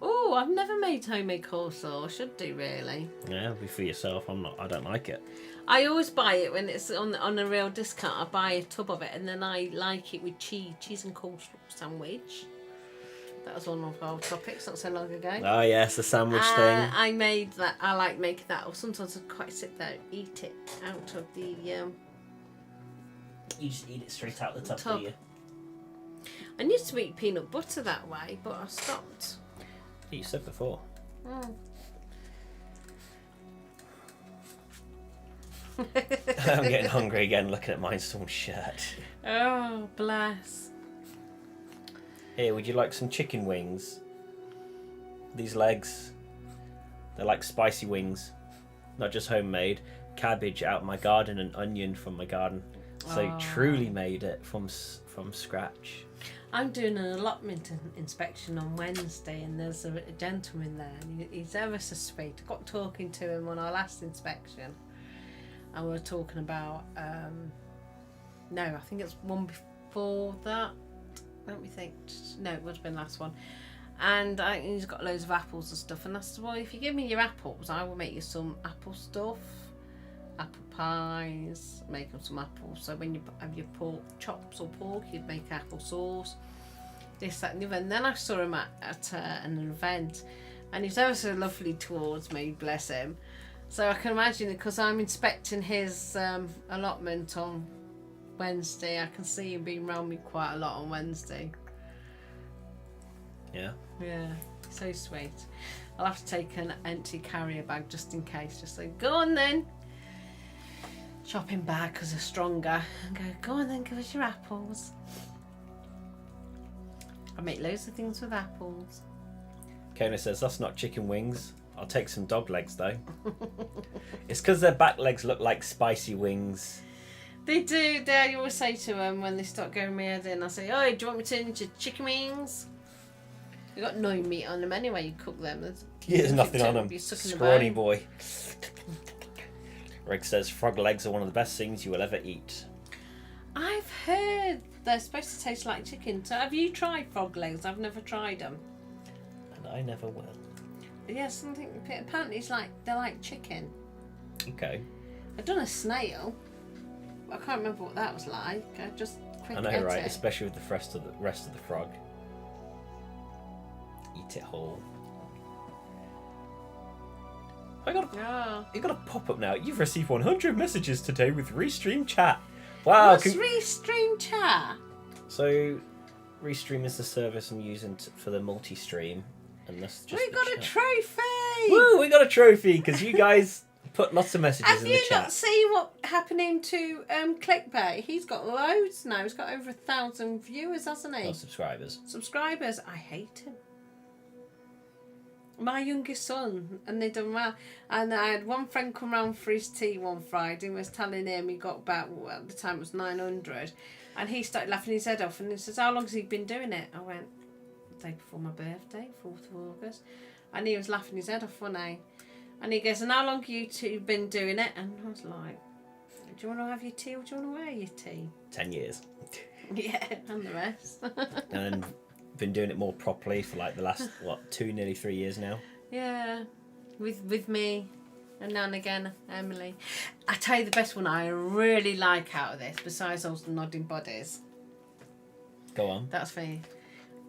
Oh, Oh, I've never made homemade coleslaw. I should do, really. Yeah, be for yourself. I don't like it. I always buy it when it's on a real discount. I buy a tub of it, and then I like it with cheese and coleslaw sandwich. That was one of our topics not so long ago. Oh yes, the sandwich thing. I made that. I like making that, or sometimes I quite sit there and eat it out of the. You just eat it straight out the tub, tub. do you? I used to eat peanut butter that way, but I stopped. You said before. Mm. I'm getting hungry again looking at Mindstorm's shirt. Oh, bless. Here, would you like some chicken wings? These legs, they're like spicy wings, not just homemade. Cabbage out of my garden and onion from my garden. So truly made it from scratch. I'm doing an allotment inspection on Wednesday, and there's a gentleman there, and he's ever so sweet. I got talking to him on our last inspection, and we were talking about no, I think it's one before that. Let me think. No, it would have been the last one. And he's got loads of apples and stuff, and I said, well, if you give me your apples, I will make you some apple stuff, apple pies, make them some apples. So when you have your pork chops or pork, you'd make apple sauce, this, that and the other. And then I saw him at an event, and he's ever so lovely towards me, bless him. So I can imagine, because I'm inspecting his allotment on Wednesday, I can see him being around me quite a lot on Wednesday. Yeah. Yeah, so sweet. I'll have to take an empty carrier bag just in case. Just say, go on then. Shopping bag because they're stronger. And go on then, give us your apples. I make loads of things with apples. Caino says, that's not chicken wings. I'll take some dog legs though. It's because their back legs look like spicy wings. They do. I always say to them when they start going my head in, I say, oh, do you want me to turn into chicken wings? You've got no meat on them anyway, you cook them. There's nothing on them. Scrawny boy. Rick says, frog legs are one of the best things you will ever eat. I've heard they're supposed to taste like chicken. So have you tried frog legs? I've never tried them. And I never will. Yeah, something, apparently it's like, they're like chicken. Okay. I've done a snail. I can't remember what that was like. I just quickly I know, ate right? it. Especially with the rest of the frog. Eat it whole. You got a pop up now. You've received 100 messages today with Restream chat. Wow! What's Restream chat? So, Restream is the service I'm using for the multi-stream, and that's just. We got a trophy! Woo! We got a trophy because you guys put lots of messages in the chat. Have you not seen what happening to Clickbait? He's got loads now. He's got over 1,000 viewers, hasn't he? Oh, subscribers. Subscribers. I hate him. My youngest son, and they done well. And I had one friend come round for his tea one Friday and was telling him he got about, well, at the time it was 900. And he started laughing his head off and he says, how long has he been doing it? I went, the day before my birthday, 4th of August. And he was laughing his head off one day. And he goes, and how long have you two been doing it? And I was like, do you want to have your tea or do you want to wear your tea? 10 years. Yeah, and the rest. And been doing it more properly for like the last, nearly 3 years now. Yeah, with me and now and again, Emily. I tell you the best one I really like out of this, besides those nodding bodies. Go on. That's me.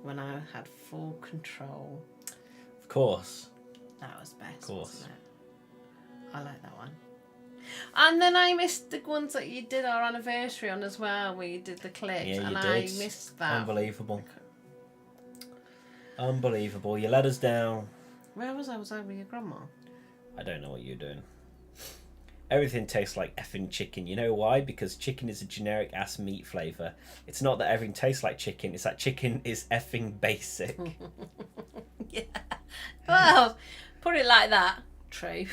When I had full control. Of course. That was best. Of course. Wasn't it? I like that one. And then I missed the ones that you did our anniversary on as well, where you did the clips. Yeah, you and did. I missed that. Unbelievable. Unbelievable. You let us down. Where was I? Was I with your grandma? I don't know what you're doing. Everything tastes like effing chicken. You know why? Because chicken is a generic ass meat flavour. It's not that everything tastes like chicken, it's that chicken is effing basic. Yeah. Well, put it like that. True.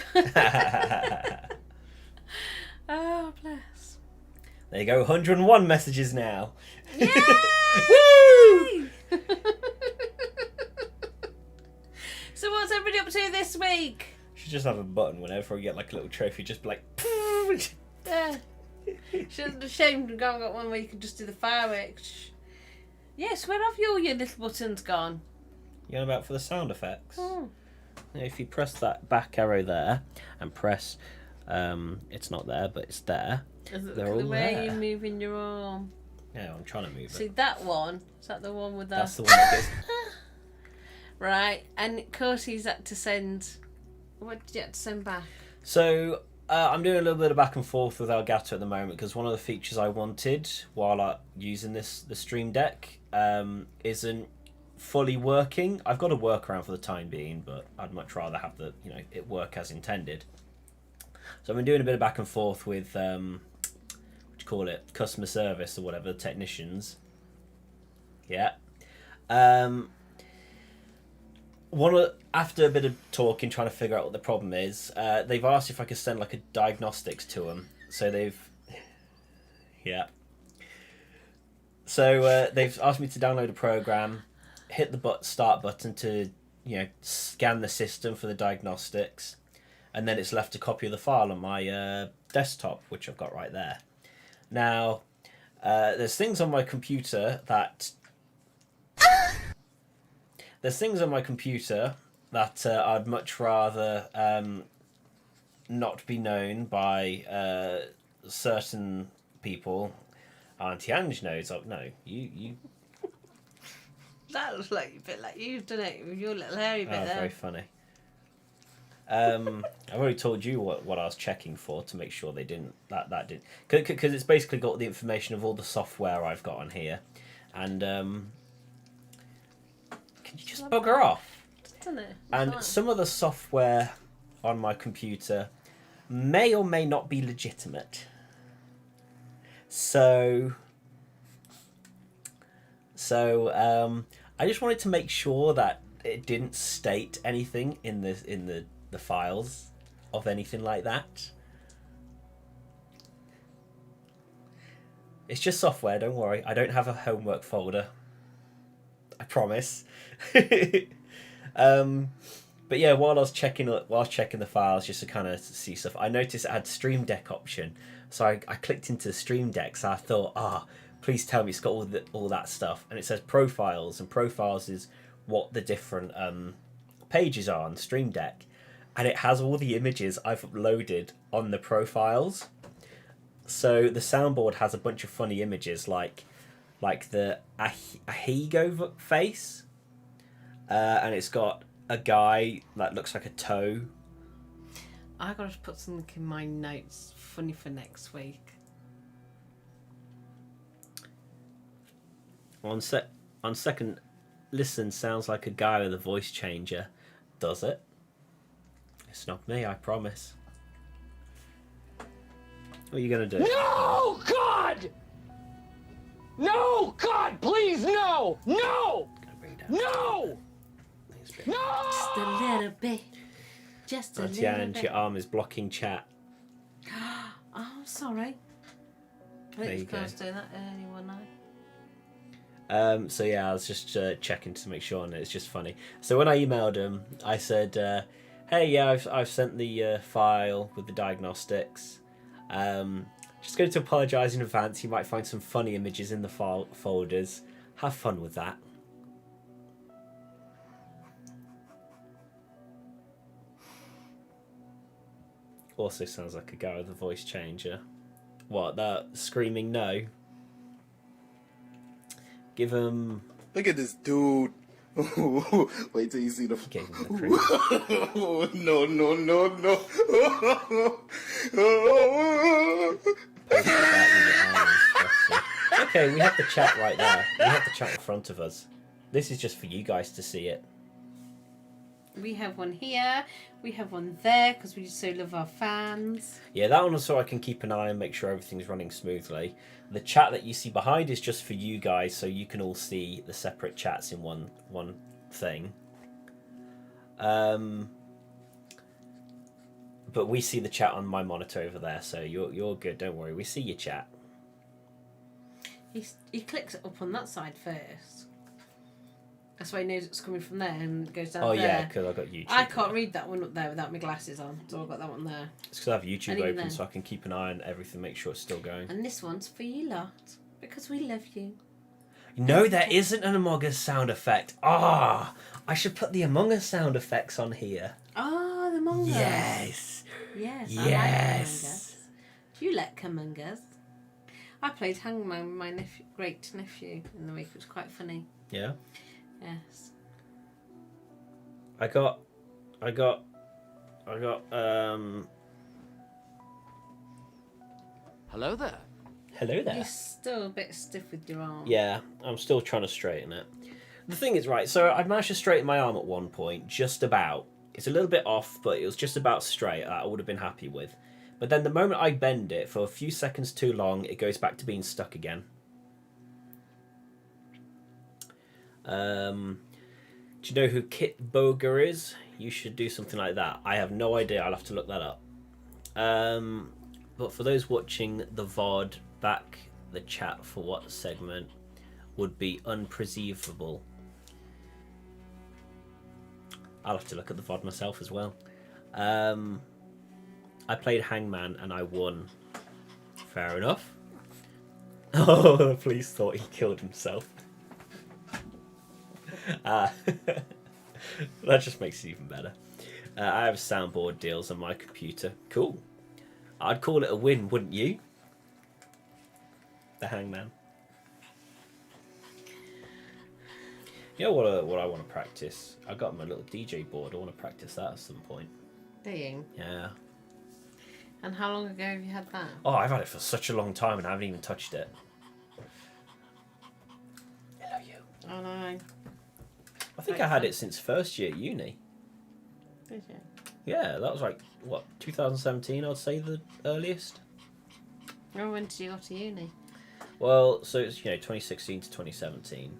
Oh, bless. There you go, 101 messages now. Yay! Woo! So what's everybody up to this week? Should just have a button whenever we get like a little trophy, just be like. Yeah. Shouldn't have shamed we haven't got one where you can just do the fireworks. Yes, where have all your little buttons gone? You know about for the sound effects? Oh. If you press that back arrow there and press, it's not there, but it's there. Is it They're the all way there. you're moving your arm? Yeah, I'm trying to move See it. that one? Is that the one with the... That's the one that goes... Right, and of course he's had to send... What did you have to send back? So, I'm doing a little bit of back and forth with Elgato at the moment because one of the features I wanted while using the Stream Deck isn't fully working. I've got a workaround for the time being, but I'd much rather have it work as intended. So I've been doing a bit of back and forth with what do you call it, customer service or whatever, the technicians. Yeah. After a bit of talking, trying to figure out what the problem is, they've asked if I could send like a diagnostics to them. So they've asked me to download a program, hit the start button to scan the system for the diagnostics, and then it's left a copy of the file on my desktop, which I've got right there. Now, there's things on my computer that I'd much rather not be known by certain people. Auntie Ange knows. Oh, no, you. That looks like a bit like you've done it with your little hairy bit there. Very funny. I've already told you what I was checking for to make sure they didn't. That didn't, because it's basically got the information of all the software I've got on here, and can you just bugger off? Done it. And Fine. some of the software on my computer may or may not be legitimate. So I just wanted to make sure that it didn't state anything in the files of anything like that. It's just software, don't worry. I don't have a homework folder. I promise. But yeah, while I was checking the files just to kind of see stuff, I noticed it had Stream Deck option. So I clicked into the Stream Deck. So I thought, please tell me it's got all that stuff. And it says profiles, and profiles is what the different pages are on Stream Deck. And it has all the images I've uploaded on the profiles. So the soundboard has a bunch of funny images like the Ahigo face. And it's got a guy that looks like a toe. I got to put something in my notes funny for next week. On second listen, sounds like a guy with a voice changer. Does it? It's not me, I promise. What are you going to do? No, God! No, God, please, no! No! No! No! Just a little bit. Just a Auntie little Ange, bit. your arm is blocking chat. Oh, sorry. I There you think I was go. doing that early one night. So yeah, I was just checking to make sure, and it's just funny. So when I emailed him, I said, "Hey, yeah, I've sent the file with the diagnostics. Just going to apologise in advance. You might find some funny images in the file folders. Have fun with that." Also sounds like a guy with a voice changer. What, that screaming no? Give him... Look at this dude. Wait till you see the. Gave him the cream. No. Poke it back with your arms, that's it. Okay, we have the chat right there. We have the chat in front of us. This is just for you guys to see it. We have one here. We have one there because we so love our fans. Yeah, that one is so I can keep an eye and make sure everything's running smoothly. The chat that you see behind is just for you guys, so you can all see the separate chats in one thing. But we see the chat on my monitor over there, so you're good. Don't worry, we see your chat. He clicks it up on that side first. That's why he knows it's coming from there and goes down there. Oh yeah, because I've got YouTube. I can't read that one up there without my glasses on, so I've got that one there. It's because I have YouTube And even open, then- so I can keep an eye on everything, make sure it's still going. And this one's for you lot, because we love you. No, there isn't an Among Us sound effect. I should put the Among Us sound effects on here. Oh, the Among Us. Yes. Yes. Yes. I like Among Us. Do you like Among Us? I played Hangman with my great nephew in the week. It was quite funny. Yeah. Yes. I got Hello there. Hello there. You're still a bit stiff with your arm. Yeah, I'm still trying to straighten it. The thing is, right, so I managed to straighten my arm at one point, just about. It's a little bit off, but it was just about straight. I would have been happy with. But then the moment I bend it for a few seconds too long, it goes back to being stuck again. Do you know who Kit Boger is? You should do something like that. I have no idea. I'll have to look that up. But for those watching the VOD, back the chat for what segment would be unperceivable. I'll have to look at the VOD myself as well. I played Hangman and I won. Fair enough. Oh, the police thought he killed himself. That just makes it even better. I have soundboard deals on my computer. Cool. I'd call it a win, wouldn't you? The Hangman. You know what I want to practice? I got my little DJ board. I want to practice that at some point. Do you? Yeah. And how long ago have you had that? Oh, I've had it for such a long time and I haven't even touched it. Hello, you. Oh no. I think I had it since first year at uni. Did you? Yeah, that was like, what, 2017, I'd say the earliest. Oh, when did you go to uni? Well, so it's, 2016 to 2017.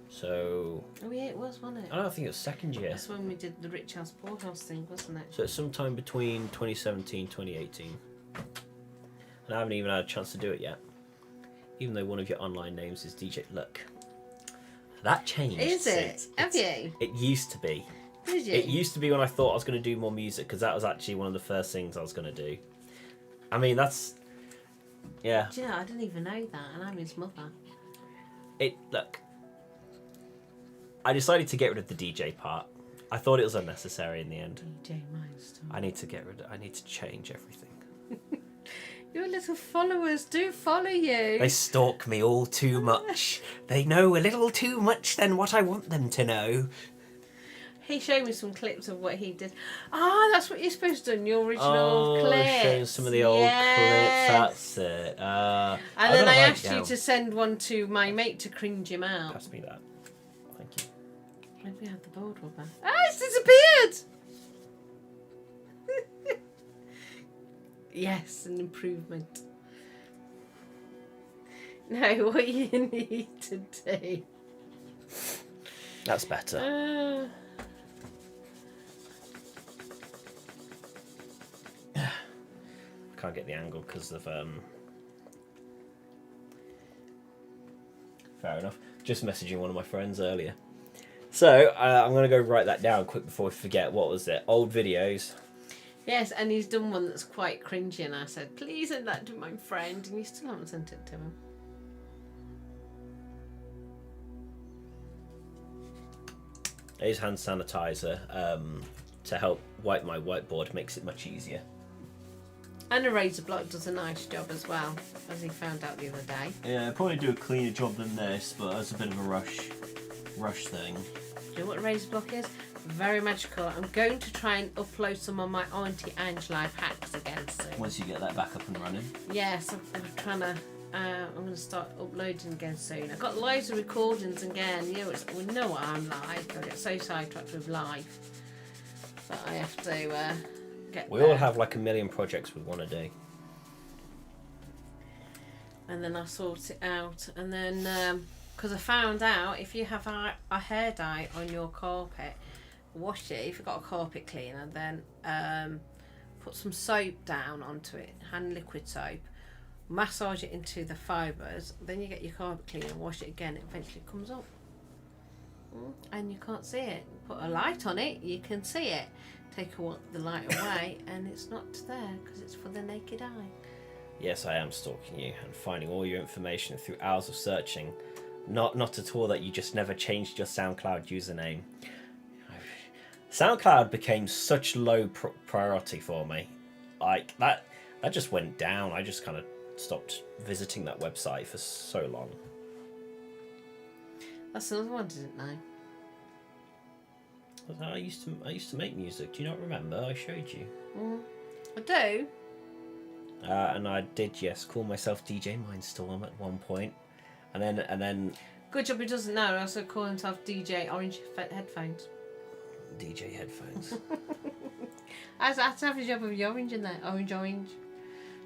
So... Oh yeah, it was, wasn't it? I don't think it was second year. That's when we did the Rich House Poor House thing, wasn't it? So it's sometime between 2017 2018. And I haven't even had a chance to do it yet. Even though one of your online names is DJ. Look. That changed. Is it? Have you? It used to be. Did you? It used to be when I thought I was going to do more music, because that was actually one of the first things I was going to do. I mean, that's... Yeah. Do you know, I didn't even know that, and I'm his mother. Look. I decided to get rid of the DJ part. I thought it was unnecessary in the end. DJ Mindstorm. I need to change everything. Your little followers do follow you. They stalk me all too much. They know a little too much than what I want them to know. He showed me some clips of what he did. Ah, that's what you're supposed to do in your original clips. Showing some of the old clips. That's it. And then I asked you to send one to my mate to cringe him out. Pass me that. Thank you. Maybe we had the board rubber. Ah, it's disappeared! Yes, an improvement. No, what you need to do. That's better. Can't get the angle because of fair enough. Just messaging one of my friends earlier. So I'm gonna go write that down quick before we forget. What was it? Old videos. Yes, and he's done one that's quite cringy, and I said, please send that to my friend, and you still haven't sent it to him. I use hand sanitizer to help wipe my whiteboard. Makes it much easier. And a razor block does a nice job as well, as he found out the other day. Yeah, I'd probably do a cleaner job than this, but it's a bit of a rush thing. Do you know what a razor block is? Very magical. I'm going to try and upload some of my Auntie Ange life hacks again soon. Once you get that back up and running. Yes, I'm trying to. I'm going to start uploading again soon. I've got loads of recordings again. You know, we know what I'm like. I get so sidetracked with life, but I have to get. We there. all have like a million projects we want to do. And then I sort it out, and then because I found out if you have a hair dye on your carpet, wash it. If you've got a carpet cleaner, then put some soap down onto it, hand liquid soap, massage it into the fibres, then you get your carpet cleaner, wash it again, it eventually comes up. And you can't see it. Put a light on it, you can see it. Take the light away and it's not there because it's for the naked eye. Yes, I am stalking you and finding all your information through hours of searching. Not at all that you just never changed your SoundCloud username. SoundCloud became such low priority for me. Like, that just went down. I just kind of stopped visiting that website for so long. That's another one, didn't I? I used to make music. Do you not remember? I showed you. I do. And I did, yes, call myself DJ Mindstorm at one point, and then Good job he doesn't know. I also call himself DJ Orange Headphones. DJ Headphones. I had to have a job with the orange in there. Orange.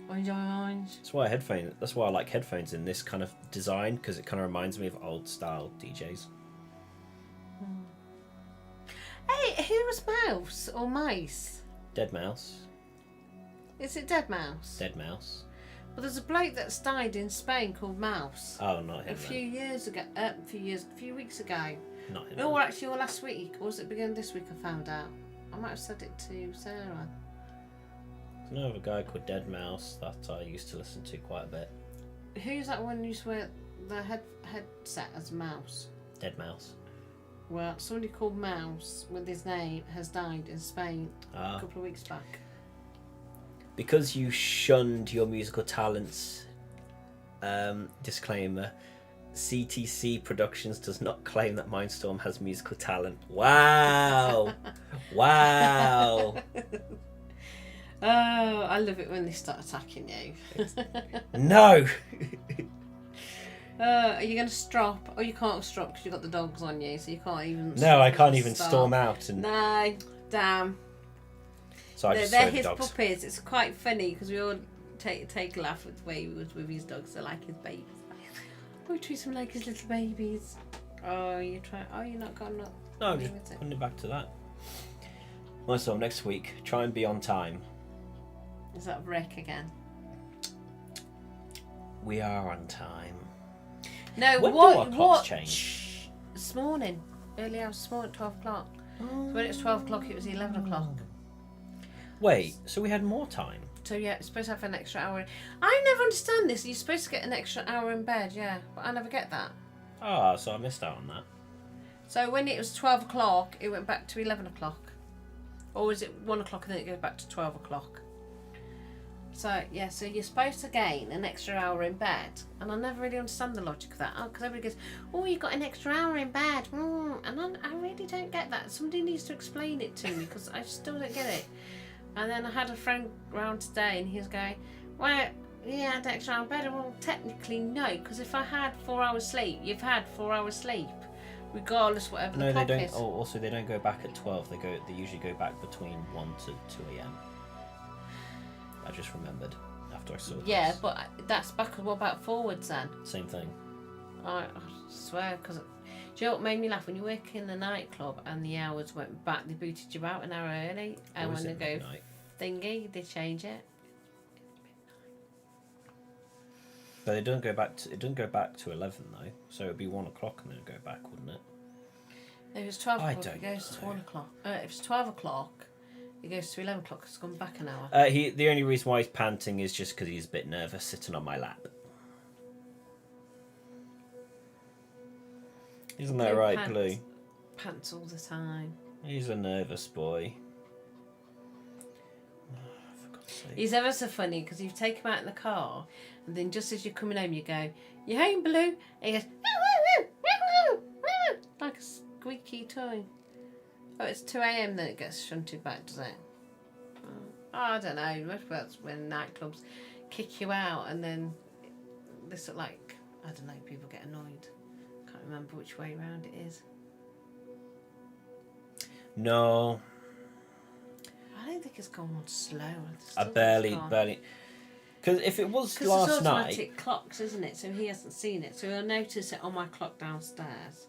That's why I like headphones in this kind of design, because it kind of reminds me of old style DJs. Hey, who was Mouse or Mice? Dead Mouse. Is it Dead Mouse? Dead Mouse. Well, there's a bloke that's died in Spain called Mouse. Oh, not him. A few weeks ago. Not him. No, actually, or last week, or was it beginning this week? I found out. I might have said it to Sarah. There's another guy called Dead Mouse that I used to listen to quite a bit. Who's that one who used to wear the headset as a mouse? Dead Mouse. Well, somebody called Mouse with his name has died in Spain a couple of weeks back. Because you shunned your musical talents, disclaimer, CTC Productions does not claim that Mindstorm has musical talent. Wow! Wow! Oh, I love it when they start attacking you. No! Are you going to strop? Oh, you can't strop because you've got the dogs on you, so you can't even... No, I can't even storm out. And No, damn. so I just They're throw the his dogs. puppies. It's quite funny because we all take a laugh with the way he was with his dogs. They're like his babies. Oh, we treat them like his little babies. Oh, you're not going to... No, I'm just putting it back to that. Mindstorm, next week, try and be on time. Is that Rick again? We are on time. No, When do what? our clocks What? change? Shh. This morning, early hours this morning, 12 o'clock. So when it was 12 o'clock, it was 11 o'clock. Wait, so we had more time? So yeah, it's supposed to have an extra hour. I never understand this. You're supposed to get an extra hour in bed, yeah, but I never get that. Ah, so I missed out on that. So when it was 12 o'clock, it went back to 11 o'clock. Or was it 1 o'clock and then it goes back to 12 o'clock? So, yeah, so you're supposed to gain an extra hour in bed. And I never really understand the logic of that. Because everybody goes, oh, you got an extra hour in bed. And I really don't get that. Somebody needs to explain it to me because I still don't get it. And then I had a friend round today and he was going, well, you had extra hour in bed. Well, technically, no. Because if I had 4 hours sleep, you've had 4 hours sleep. Regardless whatever the clock is. Oh, also, they don't go back at 12. They usually go back between 1 to 2 a.m. I just remembered after I saw this. Yeah, but that's backwards. What about forwards then? Same thing. I swear, because do you know what made me laugh? When you work in the nightclub and the hours went back, they booted you out an hour early, and Or is when they it go midnight? thingy, they change it. But it doesn't go back to 11 though. So it'd be 1 o'clock and then it'd go back, wouldn't it? If it's 12 I o'clock, don't it goes to know. 1 o'clock. If it's 12 o'clock, it goes to 11 o'clock. It's gone back an hour. The only reason why he's panting is just because he's a bit nervous sitting on my lap. Isn't that Blue right, pants. Blue? Pants all the time. He's a nervous boy. For God's sake. He's ever so funny because you take him out in the car, and then just as you're coming home, you go, "You home, Blue?" And he goes, "Woo, woo, woo, woo, woo," like a squeaky toy. Oh, it's 2 a.m. then it gets shunted back, does it? Oh, I don't know. Most of that's when nightclubs kick you out, and then this sort of like, I don't know, people get annoyed. Can't remember which way round it is. No, I don't think it's gone on slow. I barely. Because if it was Because last it's automatic night, clocks, isn't it? So he hasn't seen it. So he'll notice it on my clock downstairs.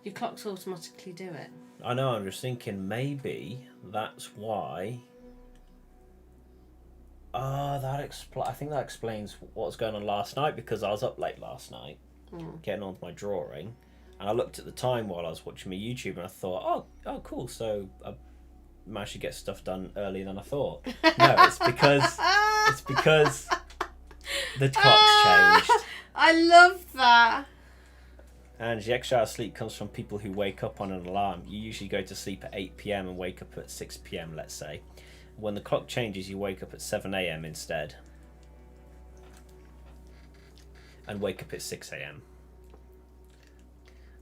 Your clocks automatically do it. I know. I'm just thinking maybe that's why. I think that explains what was going on last night, because I was up late last night, getting on with my drawing, and I looked at the time while I was watching my YouTube, and I thought, oh, cool. So I managed to get stuff done earlier than I thought. No, it's because the clock's changed. I love that. And the extra hour of sleep comes from people who wake up on an alarm. You usually go to sleep at 8 p.m. and wake up at 6 p.m, let's say. When the clock changes, you wake up at 7 a.m. instead. And wake up at 6 a.m.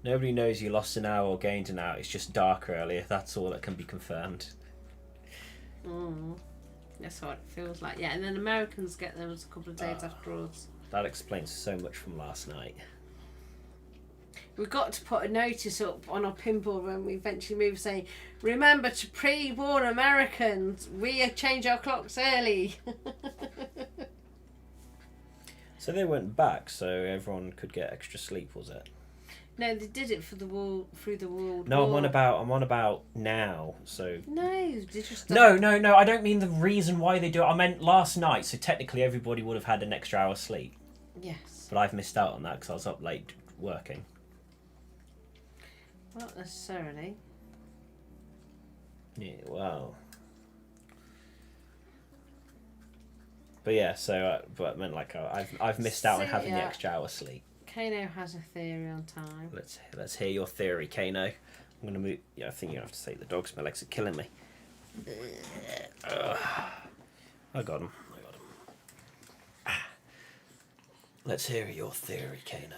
Nobody knows you lost an hour or gained an hour. It's just dark earlier. That's all that can be confirmed. That's what it feels like. Yeah, and then Americans get those a couple of days afterwards. That explains so much from last night. We've got to put a notice up on our pinboard when we eventually move saying, remember to pre-warn Americans, we change our clocks early. So they went back so everyone could get extra sleep, was it? No, they did it for the wall through the world. No, war. I'm on about now. So No, they just no. I don't mean the reason why they do it. I meant last night. So technically, everybody would have had an extra hour sleep. Yes. But I've missed out on that because I was up late working. Not necessarily. Yeah. Well. But yeah. So, but I meant like I've missed out on having the extra hour sleep. Caino has a theory on time. Let's hear your theory, Caino. I'm gonna move. Yeah, I think you have to say the dogs. My legs are killing me. I got him. Let's hear your theory, Caino.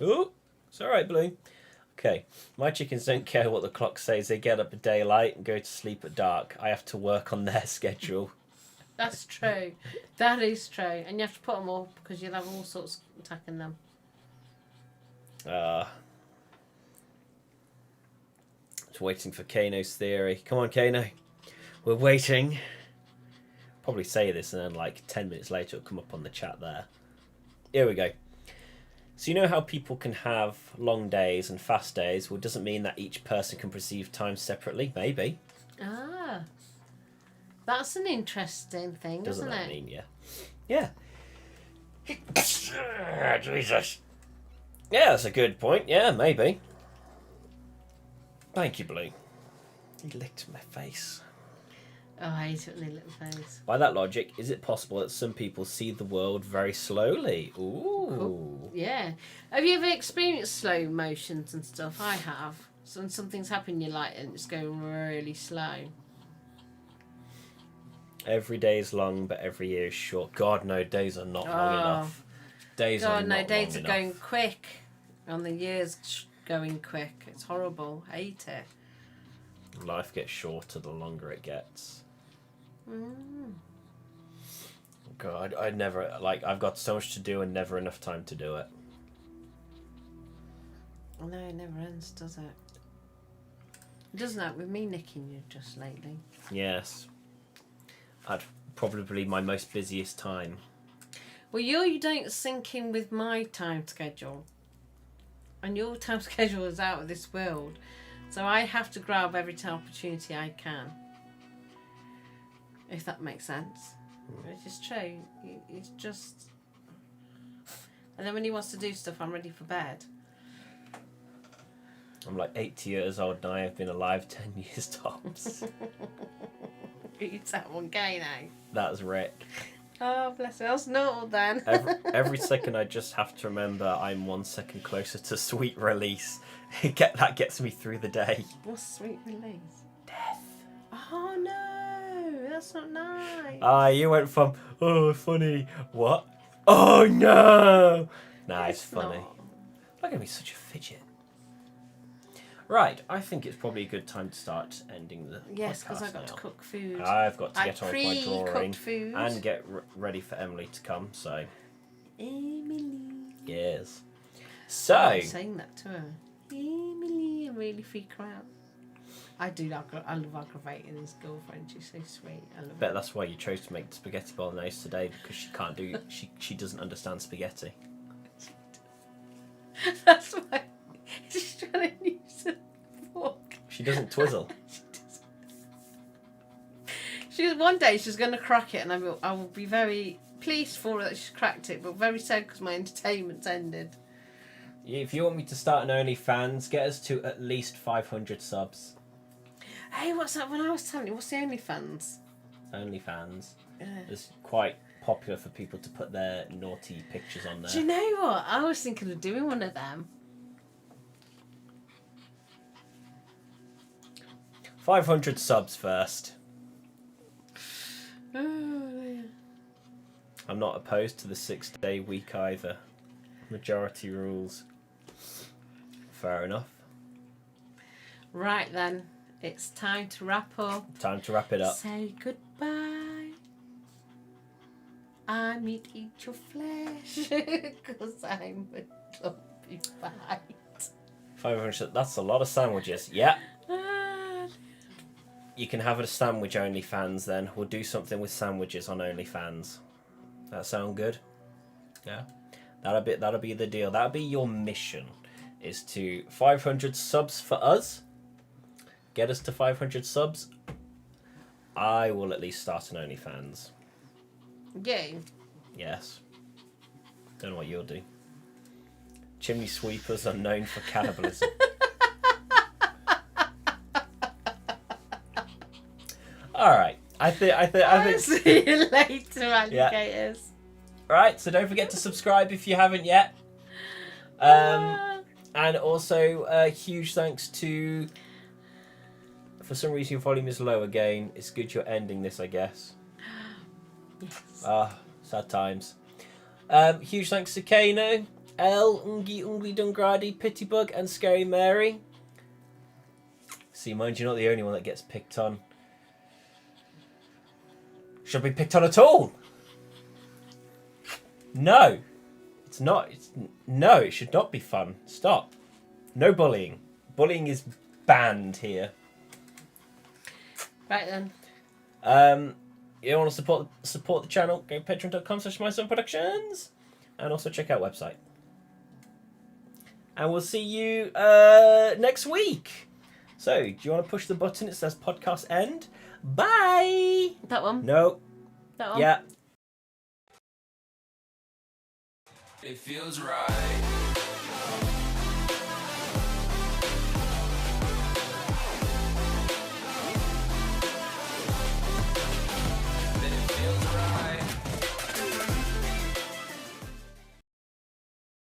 Oh, it's all right, Blue. Okay, my chickens don't care what the clock says. They get up at daylight and go to sleep at dark. I have to work on their schedule. That's true. That is true. And you have to put them up because you'll have all sorts attacking them. Just waiting for Caino's theory. Come on, Caino. We're waiting. Probably say this and then like 10 minutes later it'll come up on the chat there. Here we go. So you know how people can have long days and fast days? Well, it doesn't mean that each person can perceive time separately. Maybe. Ah. That's an interesting thing, Doesn't isn't that it? mean, yeah. Jesus. Yeah, that's a good point. Yeah, maybe. Thank you, Blue. He licked my face. Oh, I hate it when they little face. By that logic, is it possible that some people see the world very slowly? Ooh. Cool. Yeah. Have you ever experienced slow motions and stuff? I have. So when something's happening, you like and it's going really slow. Every day is long, but every year is short. God, no, days are not long enough. Days are God, not no, days are long going enough. quick. And the years going quick. It's horrible. I hate it. Life gets shorter the longer it gets. God, I'd never, like, I've got so much to do and never enough time to do it. Oh, no, it never ends, does it? It doesn't that with me nicking you just lately. Yes. At probably my most busiest time. Well, you don't sync in with my time schedule. And your time schedule is out of this world. So I have to grab every opportunity I can. If that makes sense. Which is true. It's just... And then when he wants to do stuff, I'm ready for bed. I'm like 80 years old now. I've been alive 10 years tops. It's that one guy now. That's Rick. Oh, bless him. That's not all then. Every second I just have to remember I'm 1 second closer to sweet release. That gets me through the day. What's sweet release? Death. Oh no, that's not nice. You went from, oh, funny, what? Oh no! Nah, it's It's funny. not. Look at me, such a fidget. Right, I think it's probably a good time to start ending the Yes, because podcast I've got to now. cook food. I've got to I get on with my drawing pre-cooked food. and get ready for Emily to come, so Emily. yes. I'm So, saying that to her. Emily, and really freak her out. I do. I love aggravating his girlfriend. She's so sweet. I love bet her. that's why you chose to make spaghetti bolognese today, because she can't do, she doesn't understand spaghetti. That's why she's trying to use a fork. She doesn't twizzle. One day she's going to crack it, and I will be very pleased for her that she's cracked it, but very sad because my entertainment's ended. If you want me to start an OnlyFans, get us to at least 500 subs. Hey, what's that? When I was telling you, what's the OnlyFans? OnlyFans. It's quite popular for people to put their naughty pictures on there. Do you know what? I was thinking of doing one of them. 500 subs first. Oh, I'm not opposed to the 6-day week either. Majority rules. Fair enough. right then, it's time to wrap up. Time to wrap it up. Say goodbye. I meat eat your flesh because I'm a dumpy bite. 500. That's a lot of sandwiches. Yeah. Ah, You can have a sandwich OnlyFans then. We'll do something with sandwiches on OnlyFans. That sound good? Yeah. That'll be the deal. That'll be your mission. Is to 500 subs for us. Get us to 500 subs. I will at least start an OnlyFans. you. Yes. Don't know what you'll do. Chimney sweepers are known for cannibalism. All right. I think. See you later, alligators. Right. So don't forget to subscribe if you haven't yet. And also, huge thanks to. For some reason, your volume is low again. It's good you're ending this, I guess. Yes. Sad times. Huge thanks to Caino, Nggyunglydngraady, Pitybug, and Scary Mary. See, mind you're not the only one that gets picked on. Should be picked on at all. No, it's not. No, it should not be fun. Stop. No bullying. Bullying is banned here. Right then. You want to support the channel? Go patreon.com/mindstormproductions, and also check out website. And we'll see you next week. So, do you want to push the button? It says podcast end. Bye. That one. No. That one. Yeah. It feels right.